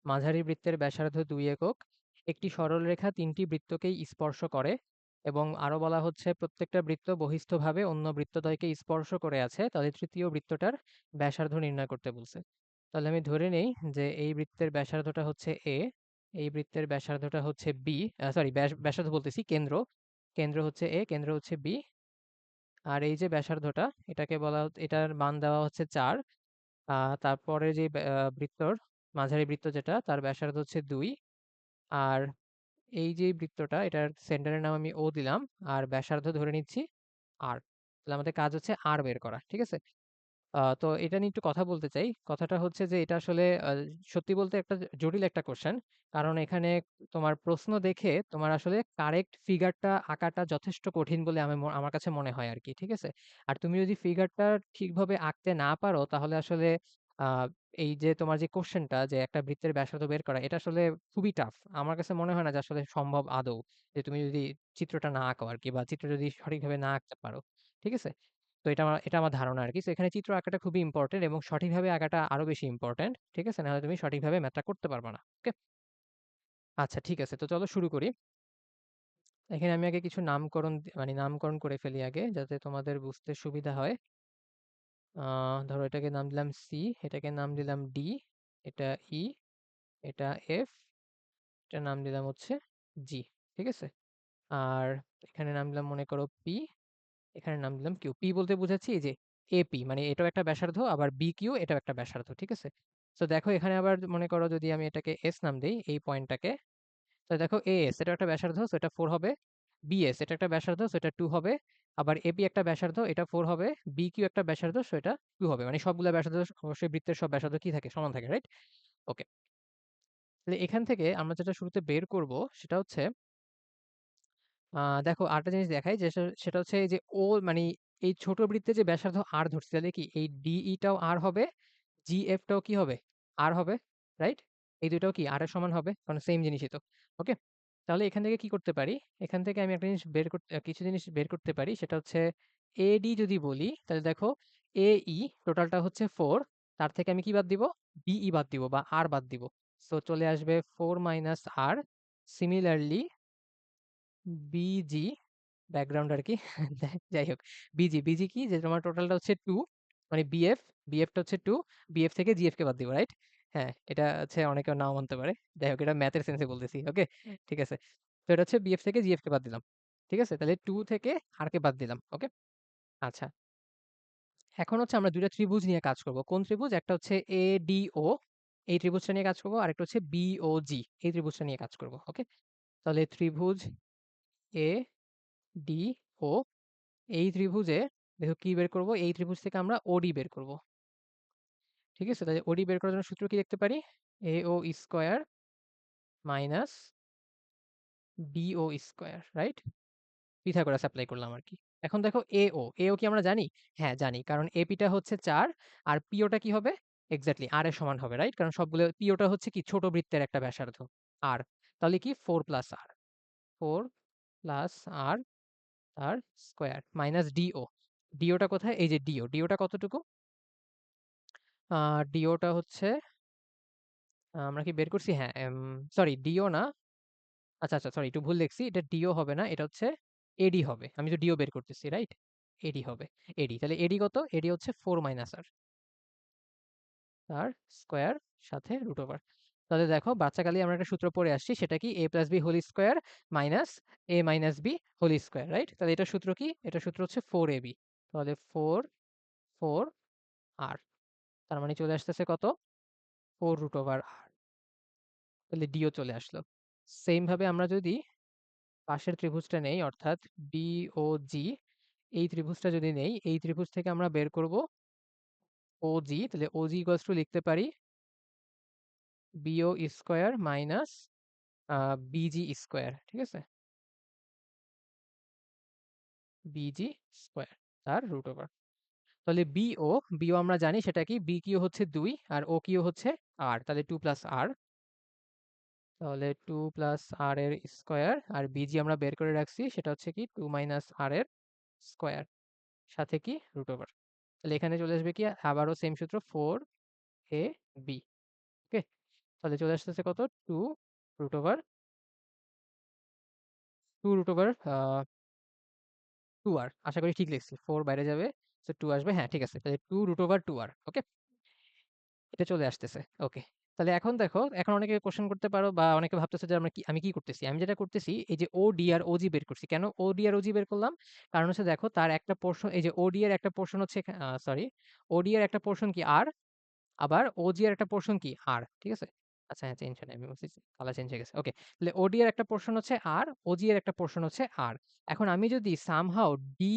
মাঝারি বৃত্তের ব্যাসার্ধ 2 একক, একটি সরল রেখা তিনটি বৃত্তকেই স্পর্শ করে, এবং আরো বলা হচ্ছে প্রত্যেকটা বৃত্ত বহিস্থভাবে অন্য বৃত্তদ্বয়কে স্পর্শ করে আছে, তাদের তৃতীয় বৃত্তটার ব্যাসার্ধ নির্ণয় করতে বলছে। তাহলে আমি ধরে নেই যে এই বৃত্তের ব্যাসার্ধটা হচ্ছে এ, এই বৃত্তের ব্যাসার্ধটা হচ্ছে বি, সরি ব্যাসার্ধ বলতেছি কেন্দ্র, কেন্দ্র হচ্ছে এ, কেন্দ্র হচ্ছে বি, আর এই যে ব্যাসার্ধটা এটাকে বলা এটার মান দেওয়া হচ্ছে 4। তারপরে যে বৃত্তর মাঝারি বৃত্ত যেটা তার ব্যাসার্ধ হচ্ছে 2, আর এই যে বৃত্তটা এটার সেন্টারের নাম আমি ও দিলাম, আর ব্যাসার্ধ ধরে নিচ্ছি আর। তাহলে আমাদের কাজ হচ্ছে আর বের করা। ঠিক আছে, তো এটা নিয়ে একটু কথা বলতে চাই। কথাটা হচ্ছে যে এটা আসলে সত্যি বলতে একটা জটিল একটা কোশ্চেন, কারণ এখানে তোমার প্রশ্ন দেখে তোমার আসলে কারেক্ট ফিগারটা আঁকাটা যথেষ্ট কঠিন বলে আমার কাছে মনে হয় আর কি। ঠিক আছে, আর তুমি যদি ফিগারটা ঠিকভাবে আঁকতে না পারো তাহলে আসলে আহ, এই যে তোমার যে কোশ্চেনটা যে একটা বৃত্তের ব্যাসার্ধ বের করা, এটা আসলে খুবই টাফ। আমার কাছে মনে হয় না যে আসলে সম্ভব আদৌ, যে তুমি যদি চিত্রটা না আঁকো আর কি, বা চিত্র যদি সঠিকভাবে না আঁকতে পারো। ঠিক আছে, তো এটা আমার ধারণা আর কি। তো এখানে চিত্র আঁকাটা খুবই ইম্পর্টেন্ট, এবং সঠিকভাবে আঁকাটা আরো বেশি ইম্পর্টেন্ট। ঠিক আছে, নাহলে তুমি সঠিকভাবে ম্যাথটা করতে পারবে না। ওকে, আচ্ছা ঠিক আছে, তো চলো শুরু করি। এখানে আমি আগে কিছু নামকরণ মানে নামকরণ করে ফেলি আগে, যাতে তোমাদের বুঝতে সুবিধা হয়। ধরো এটাকে নাম দিলাম সি, এটাকে নাম দিলাম ডি, এটা ই, এটা এফ, এটা নাম দিলাম হচ্ছে জি। ঠিক আছে? আর এখানে নাম দিলাম মনে করো পি, এখানে নাম দিলাম কিউ। পি বলতে বুঝাচ্ছি এই যে এপি, মানে এটাও একটা ব্যাসার্ধ, আবার বি কিউ এটাও একটা ব্যাসার্ধ। ঠিক আছে? তো দেখো এখানে আবার মনে করো যদি আমি এটাকে এস নাম দিই, এই পয়েন্টটাকে, তো দেখো এএস এটা একটা ব্যাসার্ধ, সো এটা 4 হবে। বিএস এটা একটা ব্যাসার্ধ, সো এটা 2 হবে। আবার এপি একটা ব্যাসার্ধ, এটা 4 হবে। বিকিউ একটা ব্যাসার্ধ, সো এটা 2 হবে। মানে সবগুলা ব্যাসার্ধ, অবশ্যই বৃত্তের সব ব্যাসার্ধ কি থাকে, সমান থাকে, রাইট? ওকে। তাহলে এখান থেকে আমরা যেটা শুরুতে বের করব সেটা হচ্ছে, দেখো আরেকটা জিনিস দেখাই যে সেটা হচ্ছে এই যে ও, মানে এই ছোট বৃত্তে যে ব্যাসার্ধ আর ধরছি, তাহলে কি এই ডিইটাও আর হবে, জিএফটাও কি হবে, আর হবে, রাইট? এই দুইটাও কি আর এর সমান হবে, কারণ সেম জিনিসই তো। ওকে। তাহলে এখান থেকে কি করতে পারি, এখান থেকে আমি একটা জিনিস বের করতে, কিছু জিনিস বের করতে পারি, সেটা হচ্ছে এডি যদি বলি, তাহলে দেখো এই টোটালটা হচ্ছে 4, তার থেকে আমি কি বাদ দিব, বিই বাদ দিব বা আর বাদ দিব। সো চলে আসবে 4 মাইনাস আর। সিমিলারলি বিজি, ব্যাকগ্রাউন্ড আর কি যাই হোক, বিজি, বিজি কি যে তোমার টোটালটা হচ্ছে 2, মানে বিএফ, বিএফটা হচ্ছে 2, বিএফ থেকে জিএফ কে বাদ দিব, রাইট? হ্যাঁ, এটা হচ্ছে অনেকে নাও মানতে পারে, যাই হোক এটা ম্যাথের সেন্সে বলতেছি। ওকে, ঠিক আছে। তো এটা হচ্ছে বিএফ থেকে জিএফ কে বাদ দিলাম। ঠিক আছে, তাহলে 2 থেকে আর কে বাদ দিলাম। ওকে। আচ্ছা, এখন হচ্ছে আমরা দুইটা ত্রিভুজ নিয়ে কাজ করব। কোন ত্রিভুজ? একটা হচ্ছে এডিও, এই ত্রিভুজটা নিয়ে কাজ করব, আর একটা হচ্ছে বিওজি, এই ত্রিভুজটা নিয়ে কাজ করব। ওকে। তাহলে ত্রিভুজ এ ডি ও, এই ত্রিভুজে দেখো কি বের করব, এই ত্রিভুজ থেকে আমরা ওডি বের করব। ঠিক আছে, তাহলে ওডি বের করার জন্য সূত্র কি লিখতে পারি, a o square minus d o square, right? Pythagoras apply করলাম আর কি। এখন দেখো এও, এও কি আমরা জানি? হ্যাঁ জানি, কারণ এপিটা হচ্ছে 4, আর পিওটা কি হবে, এক্স্যাক্টলি আর এর সমান হবে, রাইট? কারণ সবগুলো পিওটা হচ্ছে কি ছোট বৃত্তের একটা ব্যাসার্ধ আর। তাহলে কি 4 প্লাস আর, 4 প্লাস আর, আর স্কোয়ার মাইনাস ডিও। ডিওটা কোথায়, এই যে ডিও, ডিওটা কতটুকু, ডিওটা হচ্ছে, আমরা কি বের করছি, হ্যাঁ সরি ডিও না, আচ্ছা আচ্ছা সরি একটু ভুল দেখছি, এটা ডিও হবে না, এটা হচ্ছে এডি হবে। আমি তো ডিও বের করতেছি, রাইট? এডি হবে, এডি। তাহলে এডি কত, এডি হচ্ছে 4 মাইনাস আর, আর স্কোয়ার সাথে রুট ওভার। তাহলে দেখো বাচ্চাকালে আমরা একটা সূত্র পড়ে আসছি, সেটা কি a plus b whole square minus a minus b whole square, right? তাহলে এটা সূত্র কি, এটা সূত্র হচ্ছে 4ab। তাহলে 4, 4 আর, তার মানে চলে আসতেছে কত, 4 রুট ওভার আর। তাহলে ডিও চলে আসলো। সেম ভাবে আমরা যদি পাশের ত্রিভুজটা নেই, অর্থাৎ বিওজি, এই ত্রিভুজটা যদি নেই, এই ত্রিভুজ থেকে আমরা বের করব ওজি। তাহলে ওজি ইকুয়ালস টু লিখতে পারি BO square minus BG square. ঠিক আছে, বিজি স্কোয়ার তার রুট ওভার। তাহলে বিও, বিও আমরা জানি সেটা কি, বি কিউ হচ্ছে 2 আর ও কিউ হচ্ছে আর, তাহলে 2 প্লাস আর, তাহলে 2 প্লাস আর এর স্কোয়ার, আর বিজি আমরা বের করে রাখছি সেটা হচ্ছে কি 2 মাইনাস আর এর স্কোয়ার, সাথে কি রুট ওভার। তাহলে এখানে চলে আসবে কি, আবারও সেম সূত্র 4ab। ওকে। তাহলে চলে আসতেছে কত, 2 রুট ওভার, 2 রুট ওভার 2 আর, আশা করি ঠিক লিখছি, 4 বাইরে যাবে, তো 2 আসবে, হ্যাঁ ঠিক আছে। তাহলে 2 রুট ওভার 2 আর। ওকে, এটা চলে আসতেছে। ওকে। তাহলে এখন দেখো, এখন অনেকে কোশ্চেন করতে পারো বা অনেকে ভাবতেছে যে আমরা কি, আমি কি করতেছি, আমি যেটা করতেছি এই যে ও ডি আর ওজি বের করছি। কেন ও ডি আর ওজি বের করলাম, কারণ হচ্ছে দেখো তার একটা পোর্শন, এই যে ও ডি এর একটা পোর্শন হচ্ছে, সরি, ও ডি এর একটা পোর্শন কি আর, আবার ওজি এর একটা পোর্শন কি আর। ঠিক আছে, আচ্ছা হ্যাঁ চেঞ্জ হয় না, আমি বলছি কালার চেঞ্জ হয়ে গেছে। ওকে, তাহলে ওডি এর একটা পোর্শন হচ্ছে আর, ওজি এর একটা পোর্শন হচ্ছে আর। এখন আমি যদি সামহাও ডি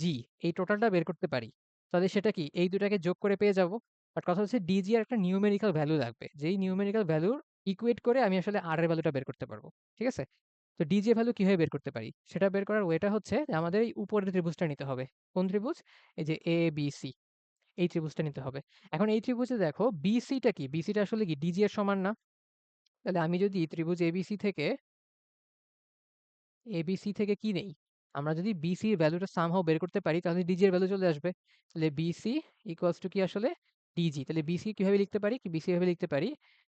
জি, এই টোটালটা বের করতে পারি, তাহলে সেটা কি এই দুটাকে যোগ করে পেয়ে যাব। বাট কথা হচ্ছে ডিজি এর একটা নিউমেরিক্যাল ভ্যালু লাগবে, যেই নিউমেরিক্যাল ভ্যালুর ইকুয়েট করে আমি আসলে আর এর ভ্যালুটা বের করতে পারবো। ঠিক আছে, তো ডিজি এর ভ্যালু কিভাবে বের করতে পারি, সেটা বের করার ওয়েটা হচ্ছে যে আমাদের এই উপরের ত্রিভুজটা নিতে হবে। কোন ত্রিভুজ, এই যে এ বি সি, এই ত্রিভুজটা নিতে হবে। এখন এই ত্রিভুজে দেখো বিসিটা কি, বিসিটা আসলে কি ডিজি এর সমান না? তাহলে আমি যদি ত্রিভুজ এবিসি থেকে, এবিসি থেকে কি নেই, আমরা যদি বিসি এর ভ্যালুটা সামহাও বের করতে পারি, তাহলে ডিজি এর ভ্যালু চলে আসবে। তাহলে বিসি ইকুয়ালস টু কি আসলে ডিজি। তাহলে বিসি কিভাবে লিখতে পারি, কি বিসি ভাবে লিখতে পারি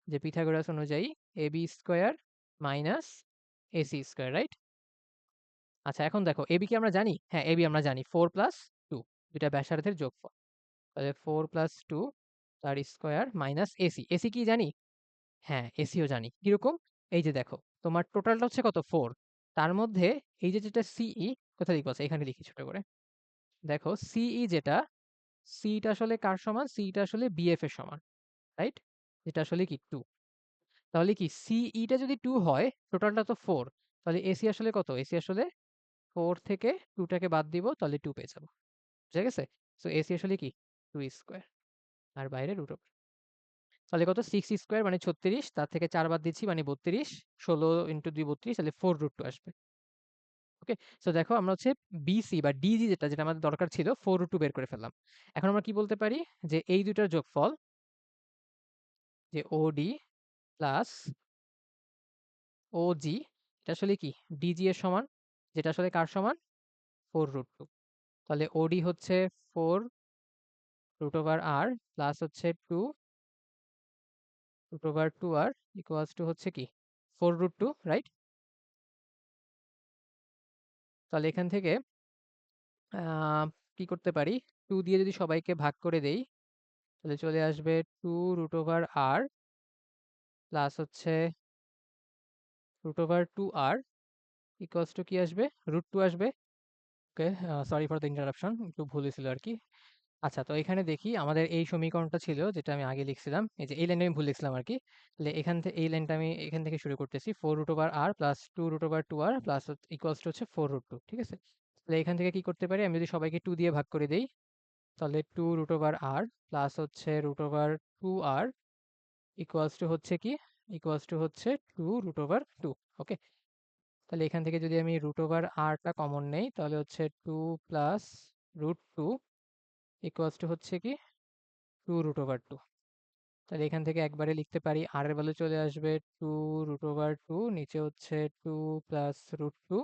যে পিথাগোরাস অনুযায়ী AB square minus AC square, right? আচ্ছা এখন দেখো এবি কি আমরা জানি, হ্যাঁ এবি আমরা জানি 4 প্লাস 2, দুইটা ব্যাসার্ধের যোগফল। তাহলে 4 প্লাস 2 তার স্কোয়ার মাইনাস এসি। এসি কি জানি? হ্যাঁ, এসিও জানি। কিরকম? এই যে দেখো, তোমার টোটালটা হচ্ছে কত? 4। তার মধ্যে এই যে যেটা সিই, কোথায় লিখবো? আচ্ছা, এখানে লিখি ছোট করে। দেখো সিই যেটা, সিটা আসলে কার সমান? সিটা আসলে বিএফ এর সমান, রাইট? যেটা আসলে কি 2। তাহলে কি সিইটা যদি 2 হয়, টোটালটা তো 4, তাহলে এসি আসলে কত? এসি আসলে 4 থেকে 2টাকে বাদ দিব, তাহলে 2 পেয়ে যাবো। বুঝা গেছে? সো এসি আসলে কি 2 স্কোয়ার, আর বাইরে রুট ওভার। তাহলে কত? 6 স্কোয়ার মানে 36, তার থেকে 4 বাদ দিচ্ছি মানে 32, 16 ইন্টু 2 32, তাহলে 4√2 আসবে। ওকে, সো দেখো আমরা হচ্ছে বিসি বা ডিজি যেটা যেটা আমাদের দরকার ছিল 4√2 বের করে ফেললাম। এখন আমরা কি বলতে পারি? যে এই দুটার যোগফল, যে ওডি প্লাস ওজি, এটা আসলে কি ডিজি এর সমান, যেটা আসলে কার সমান? 4√2। তাহলে ওডি হচ্ছে 4√r প্লাস হচ্ছে 2√2r ইকুয়ালস টু হচ্ছে কি 4√2, রাইট? তাহলে এখান থেকে আহ, কি করতে পারি? 2 দিয়ে যদি সবাইকে ভাগ করে দেই, তাহলে চলে আসবে 2√r প্লাস হচ্ছে √2r ইকুয়ালস টু কি আসবে? √2 আসবে। ওকে, সরি ফর দ্য ইন্টারাপশন, একটু ভুল হয়েছিল আর কি। আচ্ছা, তো এখানে দেখি আমাদের এই সমীকরণটা ছিল যেটা আমি আগে লিখছিলাম, এই যে এই লাইনটা আমি ভুল লিখছিলাম আর কি। তাহলে এখান থেকে এই লাইনটা আমি এখান থেকে শুরু করতেছি, 4√r plus 2√2r plus equals to হচ্ছে 4√2, ঠিক আছে? তাহলে এখান থেকে কি করতে পারি? আমি যদি সবাইকে 2 দিয়ে ভাগ করে দেই, তাহলে 2√r প্লাস হচ্ছে √2r ইকুয়ালস টু হচ্ছে কি? ইকুয়ালস টু হচ্ছে 2√2। ওকে, তাহলে এখান থেকে যদি আমি √rটা কমন নেই, তাহলে হচ্ছে 2 প্লাস √2 ইকুয়ালস টু হচ্ছে কি 2√2। তাহলে এখান থেকে একবারে লিখতে পারি, আর এর ভ্যালু চলে আসবে 2√2, নিচে হচ্ছে 2 প্লাস √2,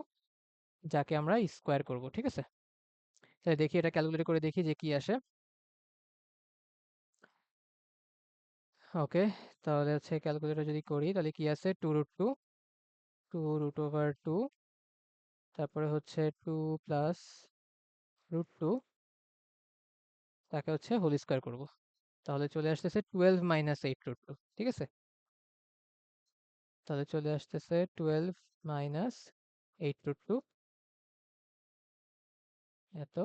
যাকে আমরা স্কোয়ার করব, ঠিক আছে? তাহলে দেখি এটা ক্যালকুলেট করে দেখি যে কি আসে। ওকে, তাহলে হচ্ছে ক্যালকুলেটর যদি করি, তাহলে কি আছে? 2√2, তারপরে হচ্ছে 2 প্লাস √2, তাকে হচ্ছে হোল স্কোয়ার করব। তাহলে চলে আসতেছে 12 মাইনাস 8√2, ঠিক আছে? তাহলে চলে আসতেছে 12 মাইনাস 8√2 এত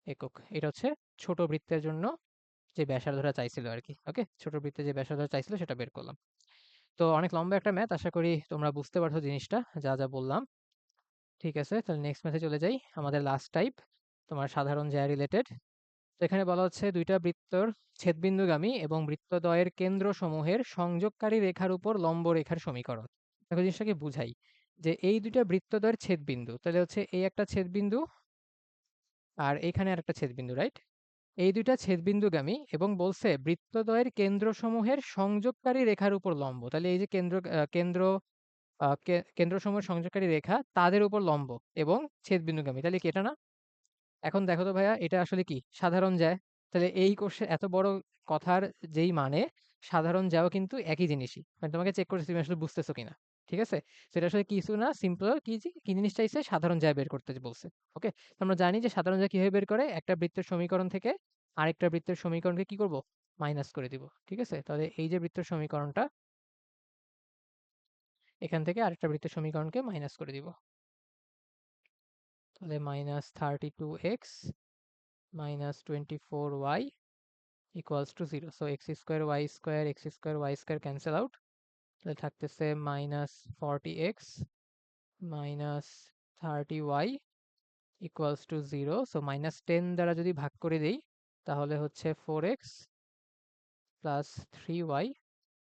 একক। এটা হচ্ছে ছোট বৃত্তের জন্য যে ব্যাসার্ধটা চাইছিল আর কি। ওকে, ছোট বৃত্তে যে ব্যাসার্ধটা চাইছিল সেটা বের করলাম। তো অনেক লম্বা একটা ম্যাথ, আশা করি তোমরা বুঝতে পারছো জিনিসটা, যা যা বললাম। ঠিক আছে, তাহলে নেক্সট ম্যাথে চলে যাই। আমাদের লাস্ট টাইপ, তোমার সাধারণ জ্যা রিলেটেড। তো এখানে বলা হচ্ছে দুইটা বৃত্তর ছেদবিন্দুগামী এবং বৃত্তদ্বয়ের কেন্দ্রসমূহের সংযোগকারী রেখার উপর লম্ব রেখার সমীকরণ। দেখো জিনিসটাকে বুঝাই, যে এই দুইটা বৃত্তদ্বয়ের ছেদবিন্দু, তাহলে হচ্ছে এই একটা ছেদবিন্দু আর এখানে আর একটা ছেদবিন্দু, রাইট? এই দুইটা ছেদবিন্দুগামী এবং বলছে বৃত্তদ্বয়ের কেন্দ্রসমূহের সংযোগকারী রেখার উপর লম্ব। তাহলে এই যে কেন্দ্রসমূহের সংযোগকারী রেখা তাদের উপর লম্ব এবং ছেদবিন্দুগামী, তাহলে কি এটা না? এখন দেখো তো ভাইয়া, এটা আসলে কি সাধারণ জ্যা। তাহলে এই কোর্সে এত বড় কথার যেই মানে, সাধারণ জ্যাও কিন্তু একই জিনিসই। মানে তোমাকে চেক করতে তুমি আসলে বুঝতেছো কিনা, ঠিক আছে? সেটা আসলে কিছু না, সিম্পল কি জিনিস চাইছে? সাধারণ জ্যা বের করতে বলছে। ওকে, আমরা জানি যে সাধারণ জ্যা কিভাবে বের করে, একটা বৃত্তের সমীকরণ থেকে আরেকটা বৃত্তের সমীকরণকে কি করব? মাইনাস করে দিব, ঠিক আছে? তাহলে এই যে বৃত্তের সমীকরণটা, এখান থেকে আরেকটা বৃত্তের সমীকরণকে মাইনাস করে দিব। তাহলে -32x minus 24y equals to 0. So x square y square cancel out. তাহলে থাকতেছে -40x minus 30y equals to 0. So -10 দ্বারা যদি ভাগ করে দেই, তাহলে হচ্ছে 4x plus 3y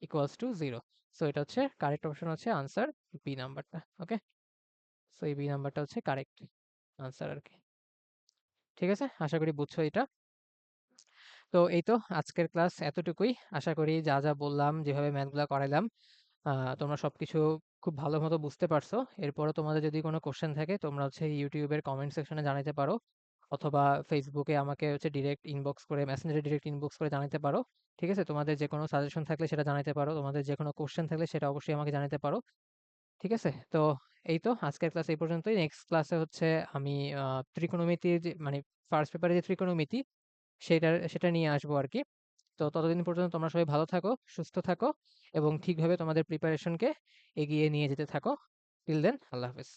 equals to 0. So এটা হচ্ছে কারেক্ট অপশন, হচ্ছে আনসার বি নাম্বারটা। ওকে, সো এই বি নাম্বারটা হচ্ছে কারেক্ট আনসার আর কি। ঠিক আছে, আশা করি বুঝছো এটা। তো এই তো আজকের ক্লাস এতটুকুই। আশা করি যা যা বললাম, যেভাবে ম্যাথগুলো করাইলাম, তোমরা সবকিছু খুব ভালো মতো বুঝতে পারছো। এরপরও তোমাদের যদি কোনো কোশ্চেন থাকে, তোমরা হচ্ছে ইউটিউবের কমেন্ট সেকশনে জানাতে পারো, অথবা ফেসবুকে আমাকে হচ্ছে ডিরেক্ট ইনবক্স করে, মেসেঞ্জারে ডিরেক্ট ইনবক্স করে জানাতে পারো। ঠিক আছে, তোমাদের যে কোনো সাজেশন থাকলে সেটা জানাতে পারো, তোমাদের যে কোনো কোশ্চেন থাকলে সেটা অবশ্যই আমাকে জানাতে পারো। ঠিক আছে, তো এই তো আজকের ক্লাস এই পর্যন্তই। নেক্সট ক্লাসে হচ্ছে আমি ত্রিকোণমিতির যে মানে ফার্স্ট পেপারে যে ত্রিকোণমিতি, সেটা নিয়ে আসবো আর কি। তো ততদিন পর্যন্ত তোমরা সবাই ভালো থাকো, সুস্থ থাকো এবং ঠিকভাবে তোমাদের প্রিপারেশনকে এগিয়ে নিয়ে যেতে থাকো। টিল দেন, আল্লাহ হাফেজ।